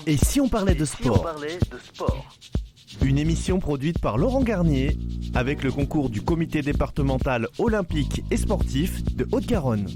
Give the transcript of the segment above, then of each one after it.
Et si on parlait de sport? Une émission produite par Laurent Garnier avec le concours du comité départemental olympique et sportif de Haute-Garonne.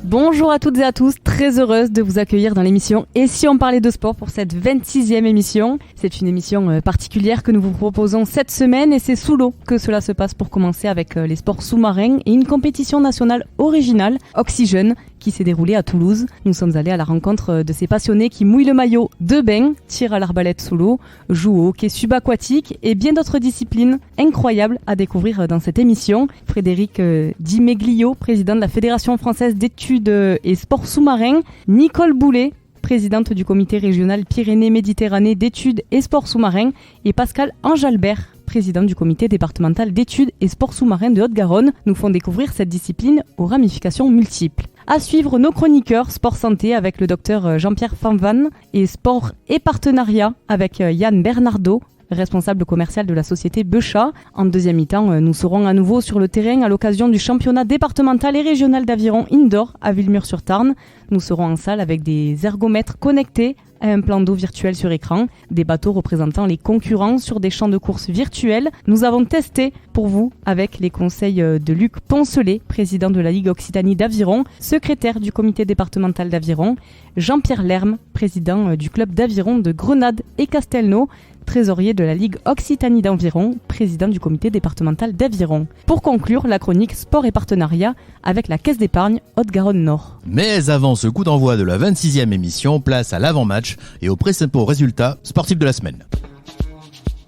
Bonjour à toutes et à tous, très heureuse de vous accueillir dans l'émission Et si on parlait de sport pour cette 26e émission. C'est une émission particulière que nous vous proposons cette semaine et c'est sous l'eau que cela se passe pour commencer avec les sports sous-marins et une compétition nationale originale, Oxygène, qui s'est déroulée à Toulouse. Nous sommes allés à la rencontre de ces passionnés qui mouillent le maillot de bain, tirent à l'arbalète sous l'eau, jouent au hockey subaquatique et bien d'autres disciplines incroyables à découvrir dans cette émission. Frédéric Di Meglio, président de la Fédération française d'études et sports sous-marins, Nicole Boulet, présidente du comité régional Pyrénées-Méditerranée d'études et sports sous-marins, et Pascal Anjalbert, président du comité départemental d'études et sports sous-marins de Haute-Garonne, nous font découvrir cette discipline aux ramifications multiples. À suivre nos chroniqueurs Sport Santé avec le docteur Jean-Pierre Fanvan et Sport et Partenariat avec Yann Bernardo, responsable commercial de la société Beuchat. En deuxième mi-temps, nous serons à nouveau sur le terrain à l'occasion du championnat départemental et régional d'aviron indoor à Villemur-sur-Tarn. Nous serons en salle avec des ergomètres connectés à un plan d'eau virtuel sur écran, des bateaux représentant les concurrents sur des champs de course virtuels. Nous avons testé pour vous avec les conseils de Luc Poncelet, président de la Ligue Occitanie d'aviron, secrétaire du comité départemental d'aviron, Jean-Pierre Lerme, président du club d'aviron de Grenade et Castelnau, trésorier de la Ligue Occitanie d'Environ, président du comité départemental d'aviron. Pour conclure, la chronique Sport et Partenariat avec la Caisse d'épargne Haute-Garonne Nord. Mais avant ce coup d'envoi de la 26e émission, place à l'avant-match et aux principaux résultats sportifs de la semaine.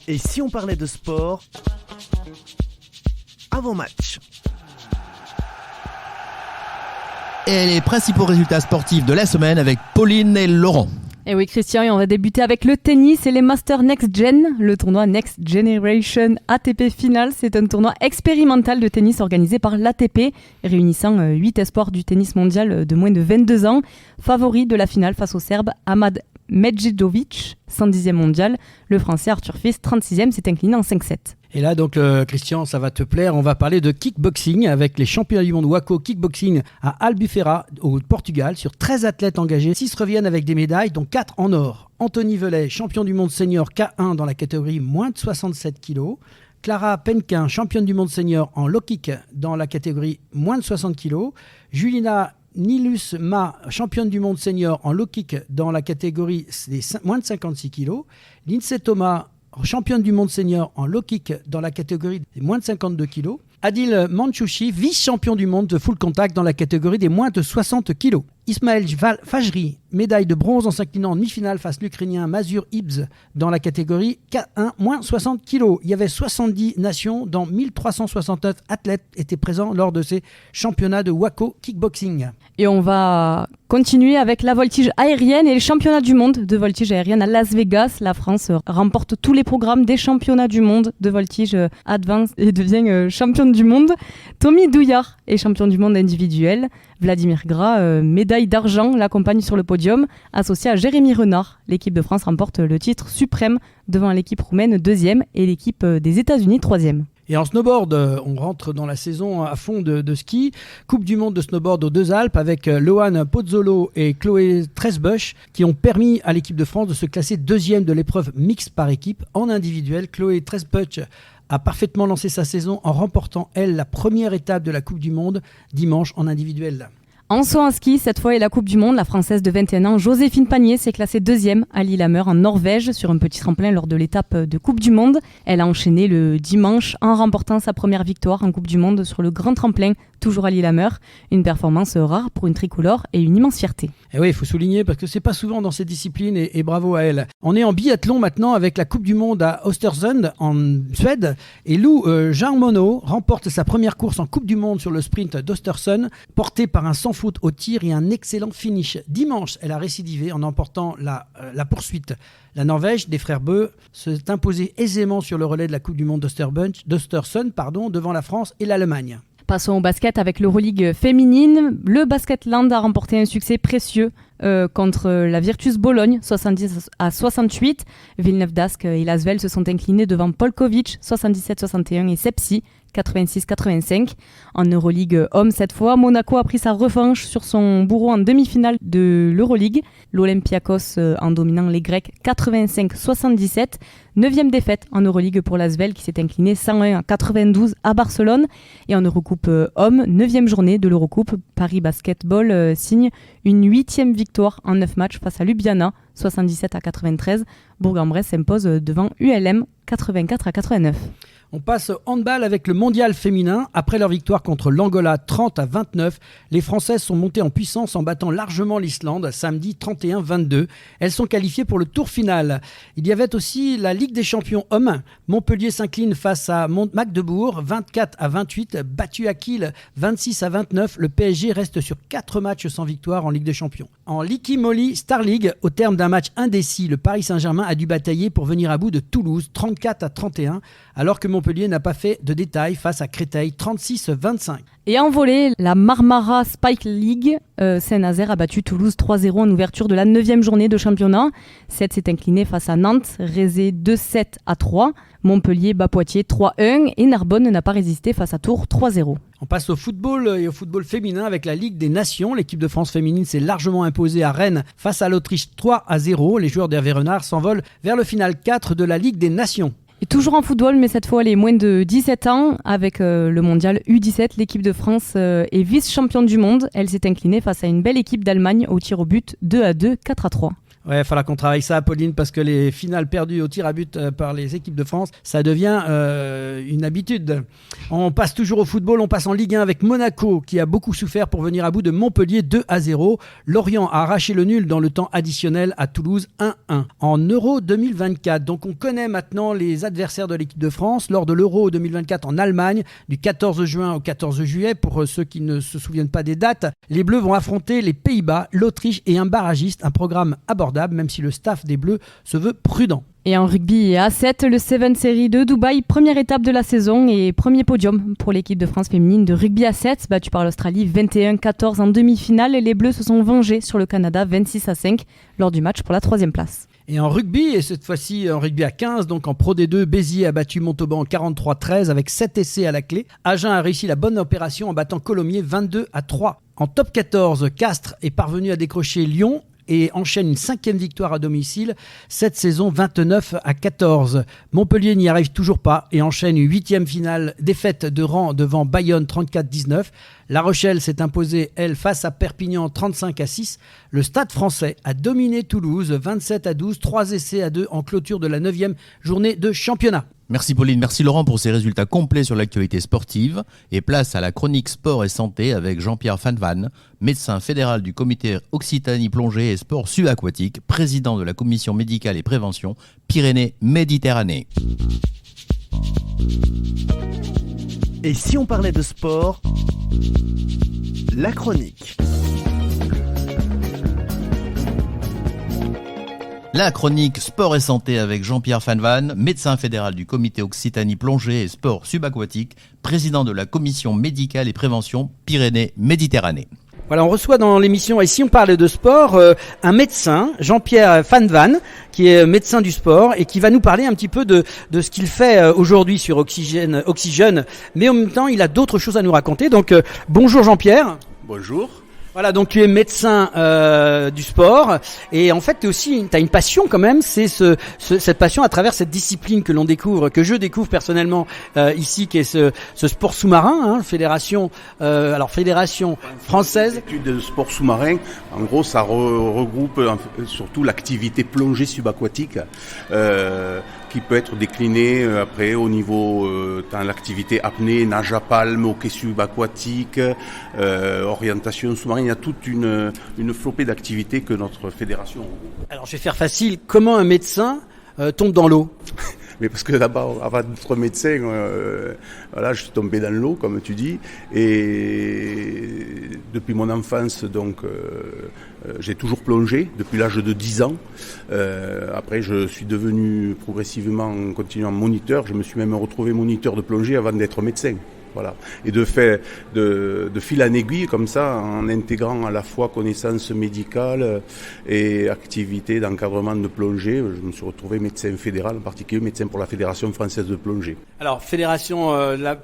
Et si on parlait de sport avant match? Et les principaux résultats sportifs de la semaine avec Pauline et Laurent. Et oui Christian, et on va débuter avec le tennis et les Masters Next Gen. Le tournoi Next Generation ATP Finals, c'est un tournoi expérimental de tennis organisé par l'ATP, réunissant 8 espoirs du tennis mondial de moins de 22 ans. Favori de la finale face au Serbe Amad Medjedovic, 110e mondial. Le Français Arthur Fils, 36e, s'est incliné en 5-7. Et là, donc, Christian, ça va te plaire. On va parler de kickboxing avec les championnats du monde Waco Kickboxing à Albufeira, au Portugal. Sur 13 athlètes engagés, 6 reviennent avec des médailles, dont 4 en or. Anthony Velay, champion du monde senior K1 dans la catégorie moins de 67 kg. Clara Penquin, championne du monde senior en low kick dans la catégorie moins de 60 kg. Julina Nilus Ma, championne du monde senior en low kick dans la catégorie des moins de 56 kg. Lindsay Thomas, championne du monde senior en low kick dans la catégorie des moins de 52 kg. Adil Manchouchi, vice-champion du monde de full contact dans la catégorie des moins de 60 kg. Ismaël Fajri, médaille de bronze en s'inclinant en demi-finale face l'Ukrainien Mazur Ibs dans la catégorie K1 moins 60 kg. Il y avait 70 nations, dont 1369 athlètes étaient présents lors de ces championnats de Waco Kickboxing. Et on va continuer avec la voltige aérienne et les championnats du monde de voltige aérienne à Las Vegas. La France remporte tous les programmes des championnats du monde de voltige advance et devient championne du monde. Tommy Douillard est champion du monde individuel. Vladimir Gras, médaille d'argent, l'accompagne sur le podium, associé à Jérémy Renard. L'équipe de France remporte le titre suprême devant l'équipe roumaine 2e et l'équipe des États-Unis 3e. Et en snowboard, on rentre dans la saison à fond de ski. Coupe du monde de snowboard aux Deux Alpes avec Lohan Pozzolo et Chloé Tresbush qui ont permis à l'équipe de France de se classer 2e de l'épreuve mixte par équipe. En individuel, Chloé Tresbush a parfaitement lancé sa saison en remportant, elle, la première étape de la Coupe du Monde dimanche en individuel. En saut en ski, cette fois est la Coupe du Monde. La Française de 21 ans, Joséphine Panier, s'est classée 2e à Lillehammer en Norvège sur un petit tremplin lors de l'étape de Coupe du Monde. Elle a enchaîné le dimanche en remportant sa première victoire en Coupe du Monde sur le grand tremplin, toujours à Lillehammer. Une performance rare pour une tricolore et une immense fierté. Et oui, il faut souligner parce que c'est pas souvent dans ces disciplines et bravo à elle. On est en biathlon maintenant avec la Coupe du Monde à Östersund en Suède et Lou Jarmono remporte sa première course en Coupe du Monde sur le sprint d'Östersund, porté par un sans faute au tir et un excellent finish. Dimanche, elle a récidivé en emportant la poursuite. La Norvège des frères Bö s'est imposée aisément sur le relais de la Coupe du Monde d'Östersund devant la France et l'Allemagne. Passons au basket avec l'Euroleague féminine. Le Basketland a remporté un succès précieux contre la Virtus Bologne, 70-68. Villeneuve d'Ascq et Lasvel se sont inclinés devant Polkovic, 77-61, et Sepsi, 86-85. En Euroleague homme cette fois, Monaco a pris sa revanche sur son bourreau en demi-finale de l'Euroleague. L'Olympiakos en dominant les Grecs 85-77. 9e défaite en Euroleague pour l'Asvel qui s'est incliné 101-92 à Barcelone. Et en Eurocoupe homme, 9e journée de l'Eurocoupe, Paris Basketball signe une 8e victoire en 9 matchs face à Ljubljana, 77-93. Bourg-en-Bresse s'impose devant ULM 84-89. On passe au handball avec le mondial féminin. Après leur victoire contre l'Angola 30-29, les Françaises sont montées en puissance en battant largement l'Islande samedi 31-22. Elles sont qualifiées pour le tour final. Il y avait aussi la Ligue des champions hommes. Montpellier s'incline face à Magdebourg 24-28, battu à Kiel 26-29. Le PSG reste sur 4 matchs sans victoire en Ligue des champions. En Liqui Moly Star League, au terme d'un match indécis, le Paris Saint-Germain a dû batailler pour venir à bout de Toulouse 34-31, alors que Montpellier n'a pas fait de détails face à Créteil 36-25. Et en volée, la Marmara Spike League, Saint-Nazaire a battu Toulouse 3-0 en ouverture de la 9e journée de championnat. 7 s'est incliné face à Nantes, Rézé 2-7-3. Montpellier bat Poitiers 3-1 et Narbonne n'a pas résisté face à Tours 3-0. On passe au football et au football féminin avec la Ligue des Nations. L'équipe de France féminine s'est largement imposée à Rennes face à l'Autriche 3-0. Les joueurs d'Hervé Renard s'envolent vers le final 4 de la Ligue des Nations. Et toujours en football, mais cette fois les moins de 17 ans, avec le mondial U17, l'équipe de France est vice-championne du monde. Elle s'est inclinée face à une belle équipe d'Allemagne au tir au but 2-2, 4-3. Ouais, il faudra qu'on travaille ça, Pauline, parce que les finales perdues au tir à but par les équipes de France, ça devient une habitude. On passe toujours au football, on passe en Ligue 1 avec Monaco, qui a beaucoup souffert pour venir à bout de Montpellier 2-0. Lorient a arraché le nul dans le temps additionnel à Toulouse 1-1. En Euro 2024, donc on connaît maintenant les adversaires de l'équipe de France lors de l'Euro 2024 en Allemagne, du 14 juin au 14 juillet. Pour ceux qui ne se souviennent pas des dates, les Bleus vont affronter les Pays-Bas, l'Autriche et un barragiste, un programme abordable, même si le staff des Bleus se veut prudent. Et en rugby et A7, le 7 Series de Dubaï, première étape de la saison et premier podium pour l'équipe de France féminine de rugby A7, battue par l'Australie 21-14 en demi-finale. Et les Bleus se sont vengés sur le Canada 26-5 lors du match pour la 3e place. Et en rugby, et cette fois-ci en rugby à 15, donc en Pro D2, Béziers a battu Montauban 43-13 avec 7 essais à la clé. Agen a réussi la bonne opération en battant Colomiers 22-3. En top 14, Castres est parvenu à décrocher Lyon et enchaîne une 5e victoire à domicile, cette saison 29-14. Montpellier n'y arrive toujours pas et enchaîne une 8e finale défaite de rang devant Bayonne 34-19. La Rochelle s'est imposée, elle, face à Perpignan 35-6. Le Stade français a dominé Toulouse 27-12, 3 essais à 2 en clôture de la 9e journée de championnat. Merci Pauline, merci Laurent pour ces résultats complets sur l'actualité sportive. Et place à la chronique sport et santé avec Jean-Pierre Fanvan, médecin fédéral du comité Occitanie plongée et sport subaquatique, président de la commission médicale et prévention Pyrénées-Méditerranée. Et si on parlait de sport, la chronique. La chronique sport et santé avec Jean-Pierre Fanvan, médecin fédéral du comité Occitanie plongée et sport subaquatique, président de la commission médicale et prévention Pyrénées-Méditerranée. Voilà, on reçoit dans l'émission, et si on parle de sport, un médecin, Jean-Pierre Fanvan, qui est médecin du sport et qui va nous parler un petit peu de ce qu'il fait aujourd'hui sur Oxygène, mais en même temps, il a d'autres choses à nous raconter. Donc, bonjour Jean-Pierre. Bonjour. Voilà, donc tu es médecin du sport et en fait t'as une passion quand même, c'est cette passion à travers cette discipline que l'on découvre, que je découvre personnellement ici, qui est ce sport sous-marin, fédération française L'étude de sport sous-marin, en gros, ça regroupe surtout l'activité plongée subaquatique. Qui peut être déclinée après au niveau dans l'activité apnée, nage à palme, hockey subaquatique, orientation sous-marine. Il y a toute une flopée d'activités que notre fédération regroupe. Alors je vais faire facile, comment un médecin tombe dans l'eau? Mais parce que d'abord, avant d'être médecin, je suis tombé dans l'eau, comme tu dis, et depuis mon enfance, donc, j'ai toujours plongé, depuis l'âge de 10 ans. Après, je suis devenu progressivement, en continuant moniteur. Je me suis même retrouvé moniteur de plongée avant d'être médecin. Voilà. Et de fil en aiguille, comme ça, en intégrant à la fois connaissances médicales et activités d'encadrement de plongée, je me suis retrouvé médecin fédéral, en particulier médecin pour la Fédération française de plongée. Alors,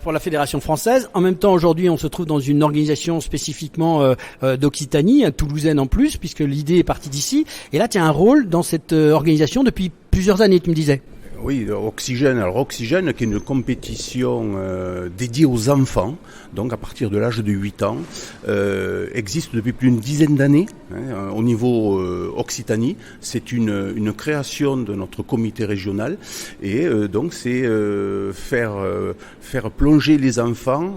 pour la Fédération française, en même temps, aujourd'hui, on se trouve dans une organisation spécifiquement d'Occitanie, toulousaine en plus, puisque l'idée est partie d'ici. Et là, tu as un rôle dans cette organisation depuis plusieurs années, tu me disais. Oui, Oxygène. Alors Oxygène, qui est une compétition dédiée aux enfants, donc à partir de l'âge de 8 ans, existe depuis plus d'une dizaine d'années au niveau Occitanie. C'est une création de notre comité régional et donc c'est faire plonger les enfants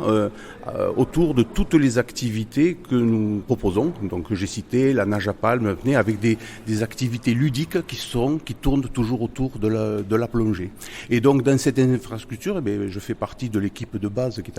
autour de toutes les activités que nous proposons. Donc j'ai cité la nage à palme, l'apnée, avec des activités ludiques qui tournent toujours autour de la plongée. Et donc dans cette infrastructure, je fais partie de l'équipe de base qui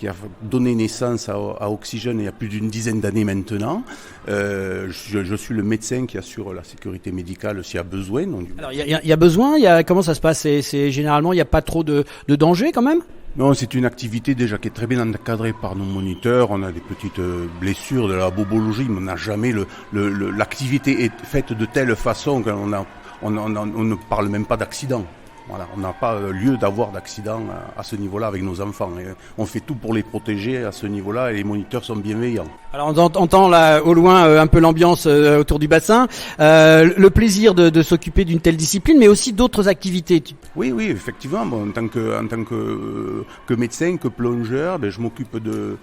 a donné naissance à Oxygène il y a plus d'une dizaine d'années maintenant. Je suis le médecin qui assure la sécurité médicale s'il y a besoin. Donc, alors il y a besoin, comment ça se passe? C'est généralement il n'y a pas trop de danger quand même? Non, c'est une activité déjà qui est très bien encadrée par nos moniteurs. On a des petites blessures de la bobologie, mais on n'a jamais l'activité est faite de telle façon qu'on ne parle même pas d'accident. Voilà, on n'a pas lieu d'avoir d'accident à ce niveau-là avec nos enfants. Et on fait tout pour les protéger à ce niveau-là et les moniteurs sont bienveillants. Alors on entend là au loin un peu l'ambiance autour du bassin, le plaisir de s'occuper d'une telle discipline, mais aussi d'autres activités. Oui, effectivement. Bon, en tant que médecin, que plongeur, je m'occupe de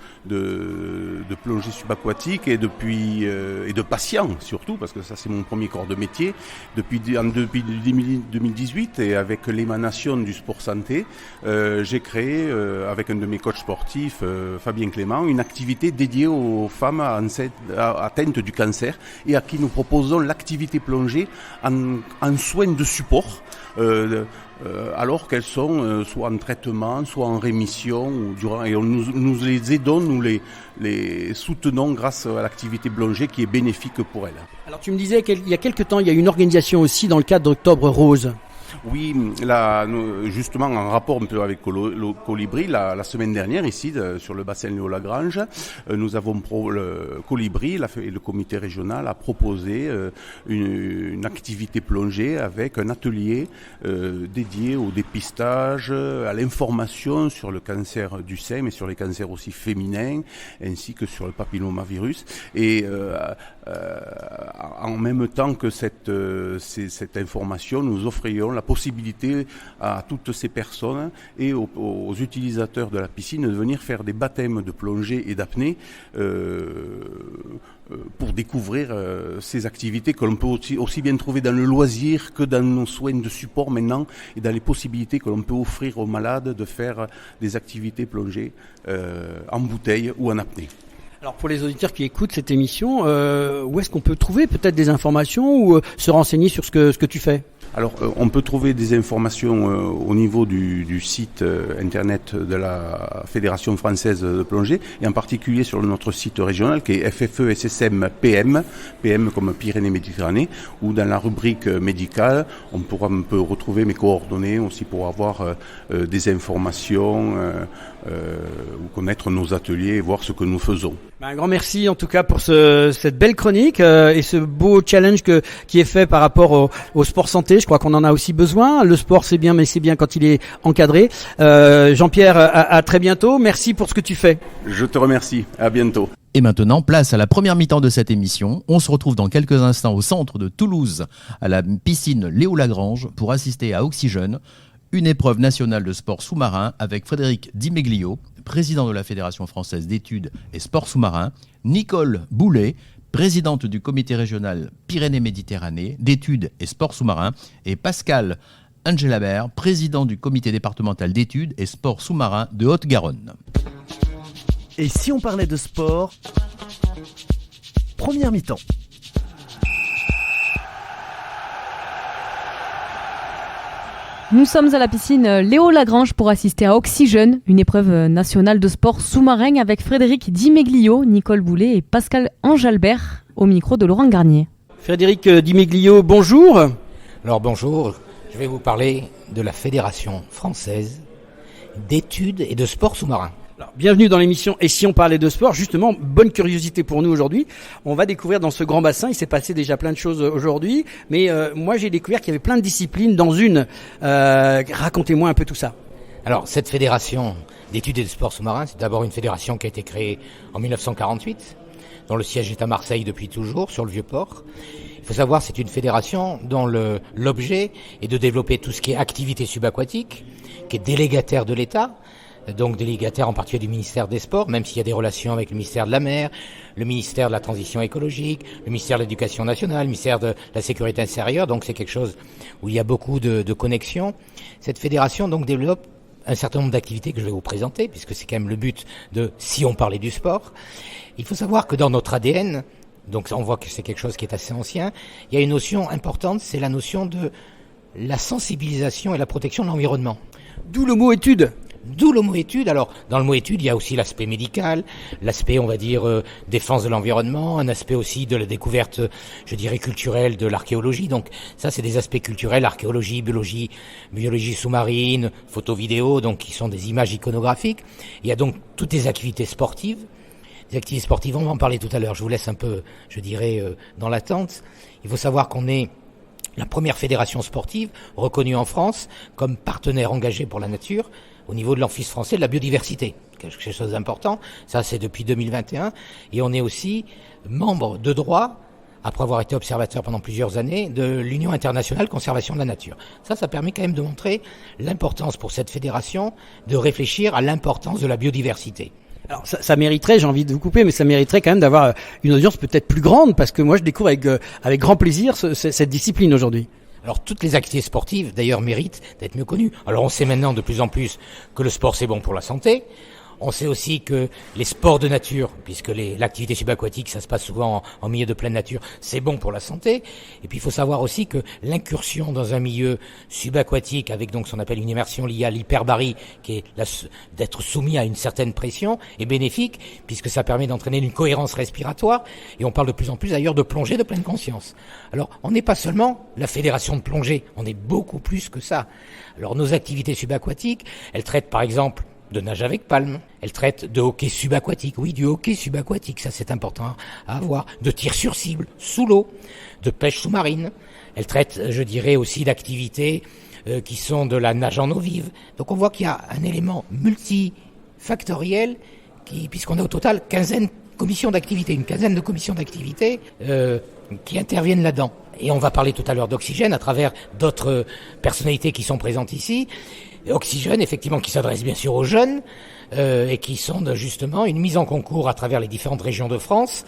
plongée subaquatique et de patients surtout, parce que ça c'est mon premier corps de métier depuis 2018 et avec l'émanation du sport santé, j'ai créé avec un de mes coachs sportifs, Fabien Clément, une activité dédiée aux femmes atteintes du cancer et à qui nous proposons l'activité plongée en soins de support. Alors qu'elles sont soit en traitement, soit en rémission, et nous les aidons, nous les soutenons grâce à l'activité plongée qui est bénéfique pour elles. Alors tu me disais qu'il y a quelque temps, il y a une organisation aussi dans le cadre d'Octobre Rose. Oui, justement en rapport un peu avec Colibri, la semaine dernière ici sur le bassin Léo-Lagrange, nous avons le Colibri et le comité régional a proposé une activité plongée avec un atelier dédié au dépistage, à l'information sur le cancer du sein, mais sur les cancers aussi féminins, ainsi que sur le papillomavirus. Et en même temps que cette information, nous offrions la possibilité à toutes ces personnes et aux utilisateurs de la piscine de venir faire des baptêmes de plongée et d'apnée pour découvrir ces activités que l'on peut aussi bien trouver dans le loisir que dans nos soins de support maintenant et dans les possibilités que l'on peut offrir aux malades de faire des activités plongées en bouteille ou en apnée. Alors pour les auditeurs qui écoutent cette émission, où est-ce qu'on peut trouver peut-être des informations ou se renseigner sur ce que tu fais ? Alors, on peut trouver des informations au niveau du site internet de la Fédération française de plongée et en particulier sur notre site régional qui est FFE-SSM PM comme Pyrénées-Méditerranée, où dans la rubrique médicale, on peut retrouver mes coordonnées aussi pour avoir des informations ou connaître nos ateliers et voir ce que nous faisons. Un grand merci en tout cas pour cette belle chronique et ce beau challenge qui est fait par rapport au sport santé. Je crois qu'on en a aussi besoin. Le sport c'est bien, mais c'est bien quand il est encadré. Jean-Pierre, à très bientôt. Merci pour ce que tu fais. Je te remercie. À bientôt. Et maintenant, place à la première mi-temps de cette émission. On se retrouve dans quelques instants au centre de Toulouse, à la piscine Léo-Lagrange, pour assister à Oxygène, une épreuve nationale de sport sous-marin avec Frédéric Dimeglio, président de la Fédération française d'études et sport sous-marin, Nicole Boulet, présidente du comité régional Pyrénées-Méditerranée d'études et sport sous-marin, et Pascal Angelabert, président du comité départemental d'études et sport sous-marin de Haute-Garonne. Et si on parlait de sport, première mi-temps. Nous sommes à la piscine Léo-Lagrange pour assister à Oxygène, une épreuve nationale de sport sous-marin avec Frédéric Dimeglio, Nicole Boulet et Pascal Angelabert au micro de Laurent Garnier. Frédéric Dimeglio, bonjour. Alors bonjour, je vais vous parler de la Fédération française d'études et de sport sous-marin. Alors, bienvenue dans l'émission Et si on parlait de sport, justement, bonne curiosité pour nous aujourd'hui. On va découvrir dans ce grand bassin, il s'est passé déjà plein de choses aujourd'hui, mais moi j'ai découvert qu'il y avait plein de disciplines dans une. Racontez-moi un peu tout ça. Alors, cette fédération d'études et de sport sous-marin, c'est d'abord une fédération qui a été créée en 1948, dont le siège est à Marseille depuis toujours, sur le Vieux-Port. Il faut savoir, c'est une fédération dont l'objet est de développer tout ce qui est activité subaquatique, qui est délégataire de l'État, donc délégataire en particulier du ministère des Sports, même s'il y a des relations avec le ministère de la Mer, le ministère de la Transition écologique, le ministère de l'Éducation nationale, le ministère de la Sécurité intérieure, donc c'est quelque chose où il y a beaucoup de connexions. Cette fédération donc développe un certain nombre d'activités que je vais vous présenter, puisque c'est quand même le but de si on parlait du sport. Il faut savoir que dans notre ADN, donc on voit que c'est quelque chose qui est assez ancien, il y a une notion importante, c'est la notion de la sensibilisation et la protection de l'environnement. D'où le mot étude. D'où le mot étude. Alors, dans le mot étude, il y a aussi l'aspect médical, l'aspect, on va dire, défense de l'environnement, un aspect aussi de la découverte, je dirais, culturelle de l'archéologie. Donc, ça, c'est des aspects culturels, archéologie, biologie sous-marine, photo-vidéo, donc qui sont des images iconographiques. Il y a donc toutes les activités sportives. Les activités sportives, on va en parler tout à l'heure. Je vous laisse un peu, je dirais, dans l'attente. Il faut savoir qu'on est la première fédération sportive reconnue en France comme partenaire engagé pour la nature au niveau de l'Office français de la biodiversité. Quelque chose d'important. Ça, c'est depuis 2021. Et on est aussi membre de droit, après avoir été observateur pendant plusieurs années, de l'Union internationale conservation de la nature. Ça permet quand même de montrer l'importance pour cette fédération de réfléchir à l'importance de la biodiversité. Alors ça mériterait, j'ai envie de vous couper, mais ça mériterait quand même d'avoir une audience peut-être plus grande, parce que moi je découvre avec grand plaisir cette discipline aujourd'hui. Alors toutes les activités sportives d'ailleurs méritent d'être mieux connues. Alors on sait maintenant de plus en plus que le sport c'est bon pour la santé. On sait aussi que les sports de nature, puisque l'activité subaquatique, ça se passe souvent en milieu de pleine nature, c'est bon pour la santé. Et puis il faut savoir aussi que l'incursion dans un milieu subaquatique, avec donc ce qu'on appelle une immersion liée à l'hyperbarie, qui est d'être soumis à une certaine pression, est bénéfique, puisque ça permet d'entraîner une cohérence respiratoire. Et on parle de plus en plus d'ailleurs de plongée de pleine conscience. Alors on n'est pas seulement la fédération de plongée, on est beaucoup plus que ça. Alors nos activités subaquatiques, elles traitent par exemple de nage avec palme, elle traite de hockey subaquatique, oui, du hockey subaquatique, ça c'est important à avoir, de tir sur cible, sous l'eau, de pêche sous-marine, elle traite, je dirais, aussi d'activités qui sont de la nage en eau vive. Donc on voit qu'il y a un élément multifactoriel, puisqu'on a au total une quinzaine de commissions d'activité qui interviennent là-dedans. Et on va parler tout à l'heure d'Oxygène à travers d'autres personnalités qui sont présentes ici. Oxygène, effectivement, qui s'adresse bien sûr aux jeunes et qui sont justement une mise en concours à travers les différentes régions de France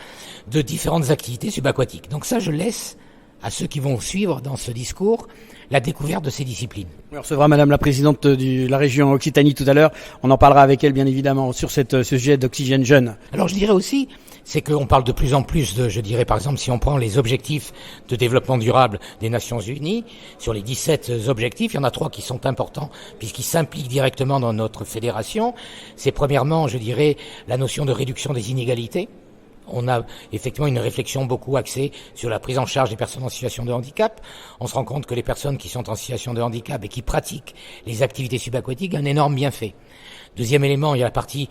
de différentes activités subaquatiques. Donc ça, je laisse à ceux qui vont suivre dans ce discours la découverte de ces disciplines. On recevra Madame la Présidente de la région Occitanie tout à l'heure. On en parlera avec elle, bien évidemment, sur ce sujet d'Oxygène Jeune. Alors je dirais aussi, c'est qu'on parle de plus en plus de, je dirais par exemple, si on prend les objectifs de développement durable des Nations Unies, sur les 17 objectifs, il y en a 3 qui sont importants puisqu'ils s'impliquent directement dans notre fédération. C'est premièrement, je dirais, la notion de réduction des inégalités. On a effectivement une réflexion beaucoup axée sur la prise en charge des personnes en situation de handicap. On se rend compte que les personnes qui sont en situation de handicap et qui pratiquent les activités subaquatiques ont un énorme bienfait. Deuxième élément, il y a la partie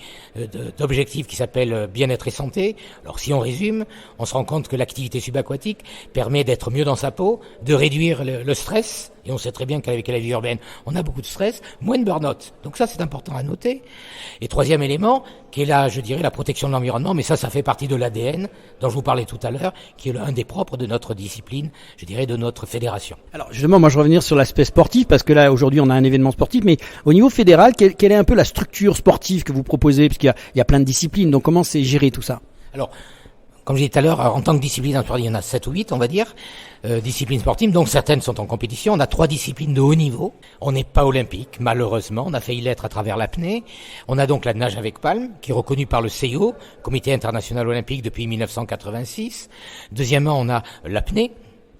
d'objectif qui s'appelle bien-être et santé. Alors si on résume, on se rend compte que l'activité subaquatique permet d'être mieux dans sa peau, de réduire le stress, et on sait très bien qu'avec la vie urbaine, on a beaucoup de stress, moins de burn-out. Donc ça, c'est important à noter. Et troisième élément, qui est là, je dirais, la protection de l'environnement, mais ça fait partie de l'ADN dont je vous parlais tout à l'heure, qui est l'un des propres de notre discipline, je dirais, de notre fédération. Alors justement, moi je revenir sur l'aspect sportif, parce que là, aujourd'hui, on a un événement sportif, mais au niveau fédéral, quelle est un peu la structure sportive que vous proposez, parce qu'il y a plein de disciplines, donc comment c'est géré tout ça? Alors, comme je disais tout à l'heure, en tant que discipline, il y en a 7 ou 8, on va dire, disciplines sportives, donc certaines sont en compétition. On a 3 disciplines de haut niveau. On n'est pas olympique, malheureusement. On a failli l'être à travers l'apnée. On a donc la nage avec palme, qui est reconnue par le CIO, Comité international olympique, depuis 1986. Deuxièmement, on a l'apnée.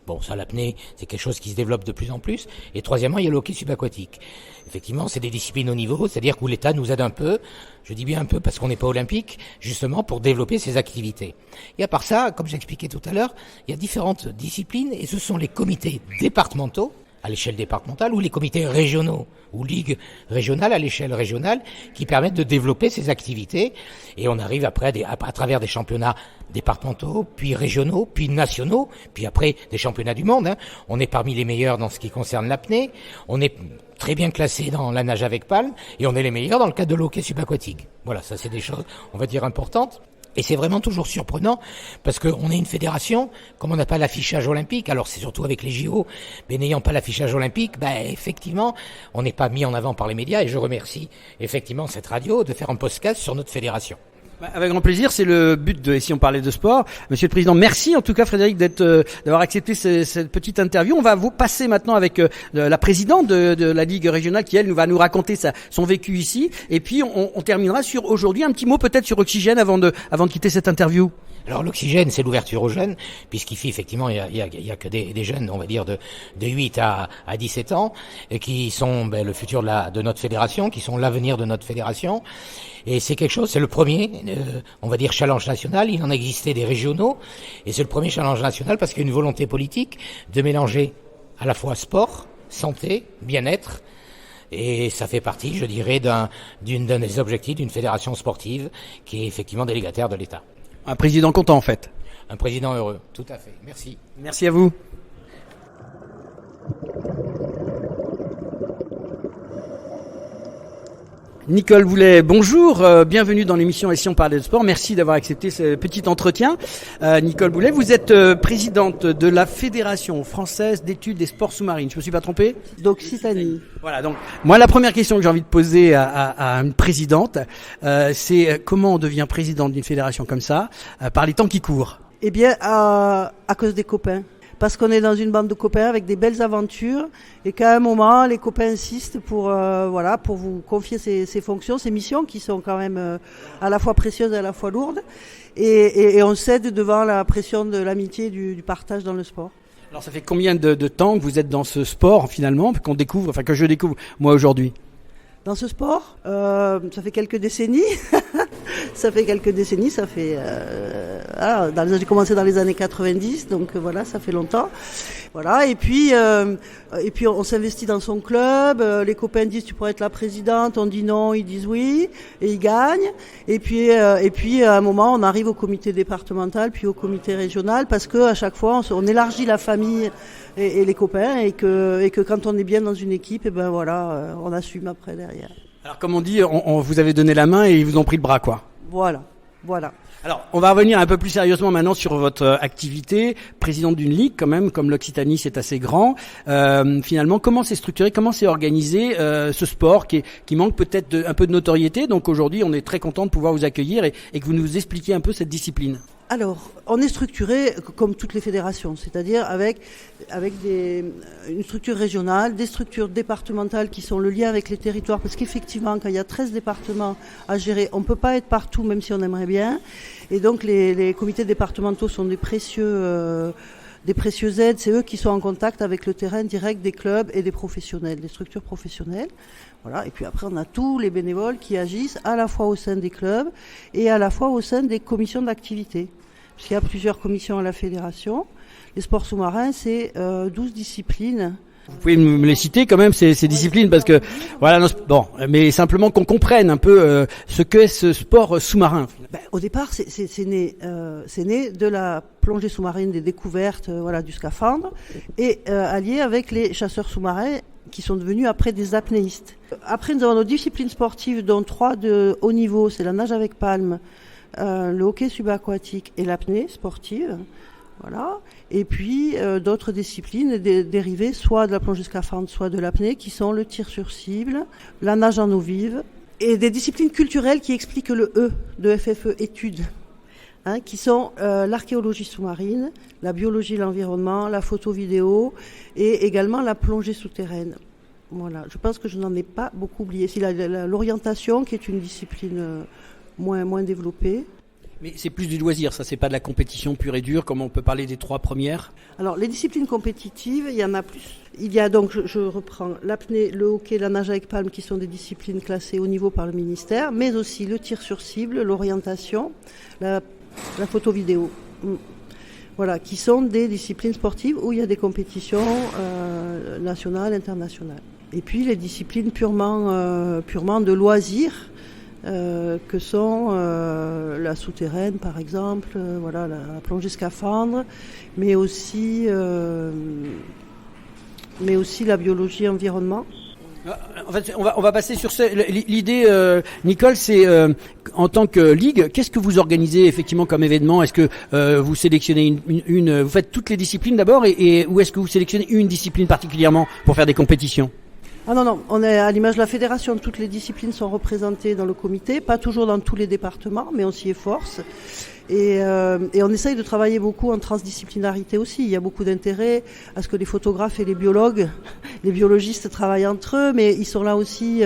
Bon, ça, l'apnée, c'est quelque chose qui se développe de plus en plus. Et troisièmement, il y a le hockey subaquatique. Effectivement, c'est des disciplines au niveau, c'est-à-dire où l'État nous aide un peu, je dis bien un peu parce qu'on n'est pas olympique, justement pour développer ces activités. Et à part ça, comme j'expliquais tout à l'heure, il y a différentes disciplines et ce sont les comités départementaux. à l'échelle départementale ou les comités régionaux ou ligues régionales à l'échelle régionale qui permettent de développer ces activités. Et on arrive après à travers des championnats départementaux, puis régionaux, puis nationaux, puis après des championnats du monde. On est parmi les meilleurs dans ce qui concerne l'apnée. On est très bien classé dans la nage avec palme et on est les meilleurs dans le cadre de l'hockey subaquatique. Voilà, ça c'est des choses, on va dire, importantes. Et c'est vraiment toujours surprenant parce qu'on est une fédération, comme on n'a pas l'affichage olympique, alors c'est surtout avec les JO, mais n'ayant pas l'affichage olympique, effectivement, on n'est pas mis en avant par les médias et je remercie effectivement cette radio de faire un podcast sur notre fédération. Avec grand plaisir, c'est le but de Si on parlait de sport. Monsieur le Président, merci en tout cas Frédéric d'avoir accepté cette petite interview. On va vous passer maintenant avec la présidente de la Ligue régionale qui elle va nous raconter son vécu ici. Et puis on terminera sur aujourd'hui un petit mot peut-être sur Oxygène avant de quitter cette interview. Alors l'Oxygène, c'est l'ouverture aux jeunes, puisqu'ici effectivement il y a que des jeunes, on va dire de 8 à 17 ans, et qui sont le futur de notre fédération, qui sont l'avenir de notre fédération. Et c'est quelque chose, c'est le premier, on va dire challenge national. Il en existait des régionaux, et c'est le premier challenge national parce qu'il y a une volonté politique de mélanger à la fois sport, santé, bien-être. Et ça fait partie, je dirais, d'un des objectifs d'une fédération sportive qui est effectivement délégataire de l'État. Un président content en fait. Un président heureux, tout à fait. Merci. Merci à vous. Nicole Boulet, bonjour, bienvenue dans l'émission Et si on parlait de sport. Merci d'avoir accepté ce petit entretien. Nicole Boulet, vous êtes présidente de la Fédération française d'études des sports sous-marines. Je me suis pas trompé ? D'Occitanie. Voilà, donc moi la première question que j'ai envie de poser à une présidente, c'est comment on devient présidente d'une fédération comme ça par les temps qui courent ? Eh bien, à cause des copains. Parce qu'on est dans une bande de copains avec des belles aventures et qu'à un moment, les copains insistent pour vous confier ces fonctions, ces missions qui sont quand même à la fois précieuses et à la fois lourdes. Et on cède devant la pression de l'amitié et du partage dans le sport. Alors ça fait combien de temps que vous êtes dans ce sport finalement, que je découvre moi aujourd'hui ? Dans ce sport, ça fait quelques décennies. Ça fait j'ai commencé dans les années 90, donc voilà, ça fait longtemps. Voilà, et puis on s'investit dans son club. Les copains disent tu pourrais être la présidente, on dit non, ils disent oui, et ils gagnent. Et puis à un moment, on arrive au comité départemental, puis au comité régional, parce que à chaque fois, on élargit la famille et les copains, et que quand on est bien dans une équipe, on assume après derrière. Alors comme on dit, on vous avez donné la main et ils vous ont pris le bras, quoi. Voilà. Alors, on va revenir un peu plus sérieusement maintenant sur votre activité, présidente d'une ligue quand même, comme l'Occitanie, c'est assez grand. Finalement, comment c'est structuré, comment c'est organisé ce sport qui manque peut-être un peu de notoriété. Donc aujourd'hui, on est très content de pouvoir vous accueillir et que vous nous expliquiez un peu cette discipline. Alors, on est structuré comme toutes les fédérations, c'est-à-dire avec une structure régionale, des structures départementales qui sont le lien avec les territoires, parce qu'effectivement, quand il y a 13 départements à gérer, on ne peut pas être partout, même si on aimerait bien. Et donc, les comités départementaux sont des précieuses aides. C'est eux qui sont en contact avec le terrain direct des clubs et des professionnels, des structures professionnelles. Voilà. Et puis après, on a tous les bénévoles qui agissent à la fois au sein des clubs et à la fois au sein des commissions d'activité. Parce qu'il y a plusieurs commissions à la fédération. Les sports sous-marins, c'est 12 disciplines. Vous pouvez me les citer quand même, ces disciplines, parce que voilà, mais simplement qu'on comprenne un peu ce qu'est ce sport sous-marin. Au départ, c'est né de la plongée sous-marine, des découvertes, du scaphandre, et allié avec les chasseurs sous-marins qui sont devenus après des apnéistes. Après, nous avons nos disciplines sportives, dont 3 de haut niveau, c'est la nage avec palme, le hockey subaquatique et l'apnée sportive. Voilà. Et puis d'autres disciplines dérivées soit de la plongée scaphandre, soit de l'apnée, qui sont le tir sur cible, la nage en eau vive, et des disciplines culturelles qui expliquent le E de FFE études, qui sont l'archéologie sous-marine, la biologie de l'environnement, la photo-vidéo et également la plongée souterraine. Voilà. Je pense que je n'en ai pas beaucoup oublié. C'est l'orientation qui est une discipline moins développée. Mais c'est plus du loisir, ça, c'est pas de la compétition pure et dure, comme on peut parler des 3 premières. Alors, les disciplines compétitives, il y en a plus. Il y a donc, je reprends, l'apnée, le hockey, la nage avec palme, qui sont des disciplines classées au niveau par le ministère, mais aussi le tir sur cible, l'orientation, la photo-vidéo. Voilà, qui sont des disciplines sportives où il y a des compétitions nationales, internationales. Et puis les disciplines purement de loisirs, que sont la souterraine par exemple, voilà, la plongée scaphandre, mais aussi la biologie environnement. En fait, on va passer sur l'idée, Nicole, c'est en tant que ligue, qu'est-ce que vous organisez effectivement comme événement? Est-ce que vous sélectionnez vous faites toutes les disciplines d'abord, ou est-ce que vous sélectionnez une discipline particulièrement pour faire des compétitions? Ah non, on est à l'image de la fédération, toutes les disciplines sont représentées dans le comité, pas toujours dans tous les départements, mais on s'y efforce. Et on essaye de travailler beaucoup en transdisciplinarité aussi. Il y a beaucoup d'intérêt à ce que les photographes et les biologues, les biologistes travaillent entre eux, mais ils sont là aussi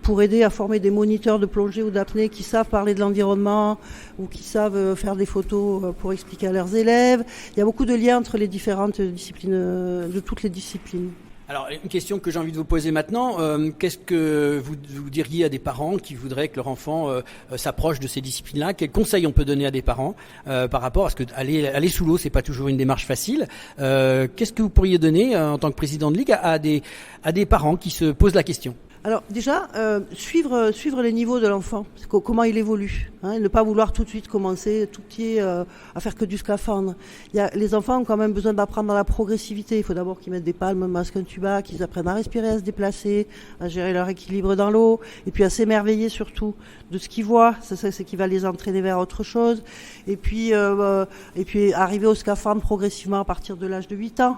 pour aider à former des moniteurs de plongée ou d'apnée qui savent parler de l'environnement ou qui savent faire des photos pour expliquer à leurs élèves. Il y a beaucoup de liens entre les différentes disciplines, de toutes les disciplines. Alors, une question que j'ai envie de vous poser maintenant, qu'est-ce que vous diriez à des parents qui voudraient que leur enfant s'approche de ces disciplines-là? Quels conseils on peut donner à des parents par rapport à ce que aller sous l'eau, c'est pas toujours une démarche facile. Qu'est-ce que vous pourriez donner en tant que président de ligue à des parents qui se posent la question? Alors déjà, suivre les niveaux de l'enfant, comment il évolue, et ne pas vouloir tout de suite commencer tout petit à faire que du scaphandre. Les enfants ont quand même besoin d'apprendre dans la progressivité. Il faut d'abord qu'ils mettent des palmes, un masque, un tuba, qu'ils apprennent à respirer, à se déplacer, à gérer leur équilibre dans l'eau, et puis à s'émerveiller surtout de ce qu'ils voient. C'est qui va les entraîner vers autre chose. Et puis arriver au scaphandre progressivement à partir de l'âge de 8 ans.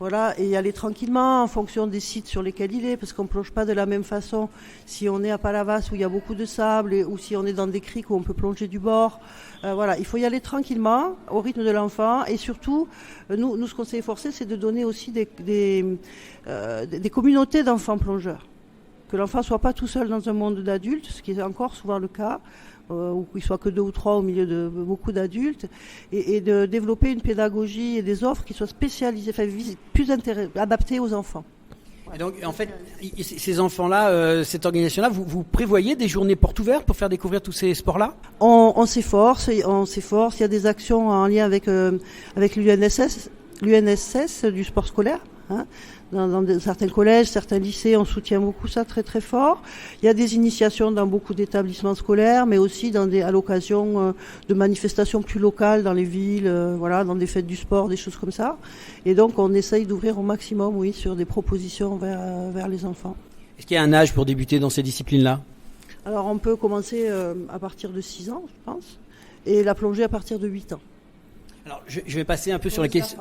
Voilà, et y aller tranquillement en fonction des sites sur lesquels il est, parce qu'on plonge pas de la même façon si on est à Palavas où il y a beaucoup de sable ou si on est dans des criques où on peut plonger du bord. Voilà, il faut y aller tranquillement au rythme de l'enfant, et surtout, nous ce qu'on s'est efforcé, c'est de donner aussi des communautés d'enfants plongeurs. Que l'enfant soit pas tout seul dans un monde d'adultes, ce qui est encore souvent le cas, ou qu'il soit que 2 ou 3 au milieu de beaucoup d'adultes, et de développer une pédagogie et des offres qui soient spécialisées, plus adaptées aux enfants. Et donc, en fait, ces enfants-là, cette organisation-là, vous prévoyez des journées portes ouvertes pour faire découvrir tous ces sports-là? On s'efforce. Il y a des actions en lien avec l'UNSS du sport scolaire. Dans certains collèges, certains lycées, on soutient beaucoup ça très très fort. Il y a des initiations dans beaucoup d'établissements scolaires, mais aussi à l'occasion de manifestations plus locales dans les villes, dans des fêtes du sport, des choses comme ça. Et donc on essaye d'ouvrir au maximum, oui, sur des propositions vers les enfants. Est-ce qu'il y a un âge pour débuter dans ces disciplines-là? Alors on peut commencer à partir de 6 ans, je pense, et la plongée à partir de 8 ans. Alors, je vais passer un peu sur la question.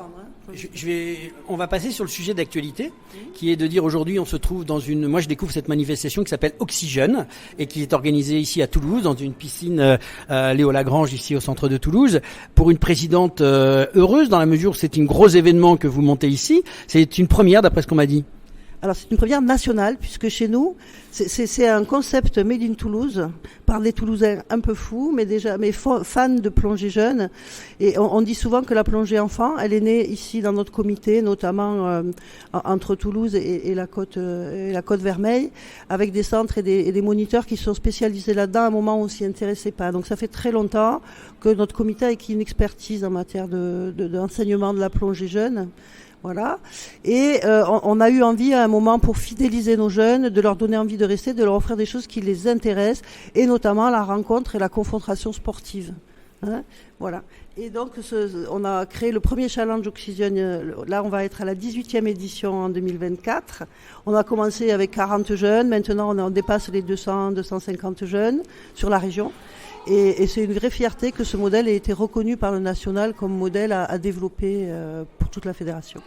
On va passer sur le sujet d'actualité, qui est de dire aujourd'hui, on se trouve moi je découvre cette manifestation qui s'appelle Oxygène et qui est organisée ici à Toulouse, dans une piscine Léo Lagrange, ici au centre de Toulouse, pour une présidente heureuse, dans la mesure où c'est un gros événement que vous montez ici. C'est une première, d'après ce qu'on m'a dit. Alors c'est une première nationale, puisque chez nous, c'est un concept made in Toulouse, par des Toulousains un peu fous, mais fans de plongée jeune. Et on dit souvent que la plongée enfant, elle est née ici dans notre comité, notamment entre Toulouse et la côte Vermeille, avec des centres et des moniteurs qui sont spécialisés là-dedans à un moment où on s'y intéressait pas. Donc ça fait très longtemps que notre comité a acquis une expertise en matière d'enseignement de la plongée jeune. Voilà. Et on a eu envie à un moment, pour fidéliser nos jeunes, de leur donner envie de rester, de leur offrir des choses qui les intéressent, et notamment la rencontre et la confrontation sportive. Voilà. Et donc on a créé le premier challenge Oxygène. Là on va être à la 18e édition en 2024. On a commencé avec 40 jeunes, maintenant on dépasse les 200-250 jeunes sur la région. Et c'est une vraie fierté que ce modèle ait été reconnu par le national comme modèle à développer pour toute la fédération.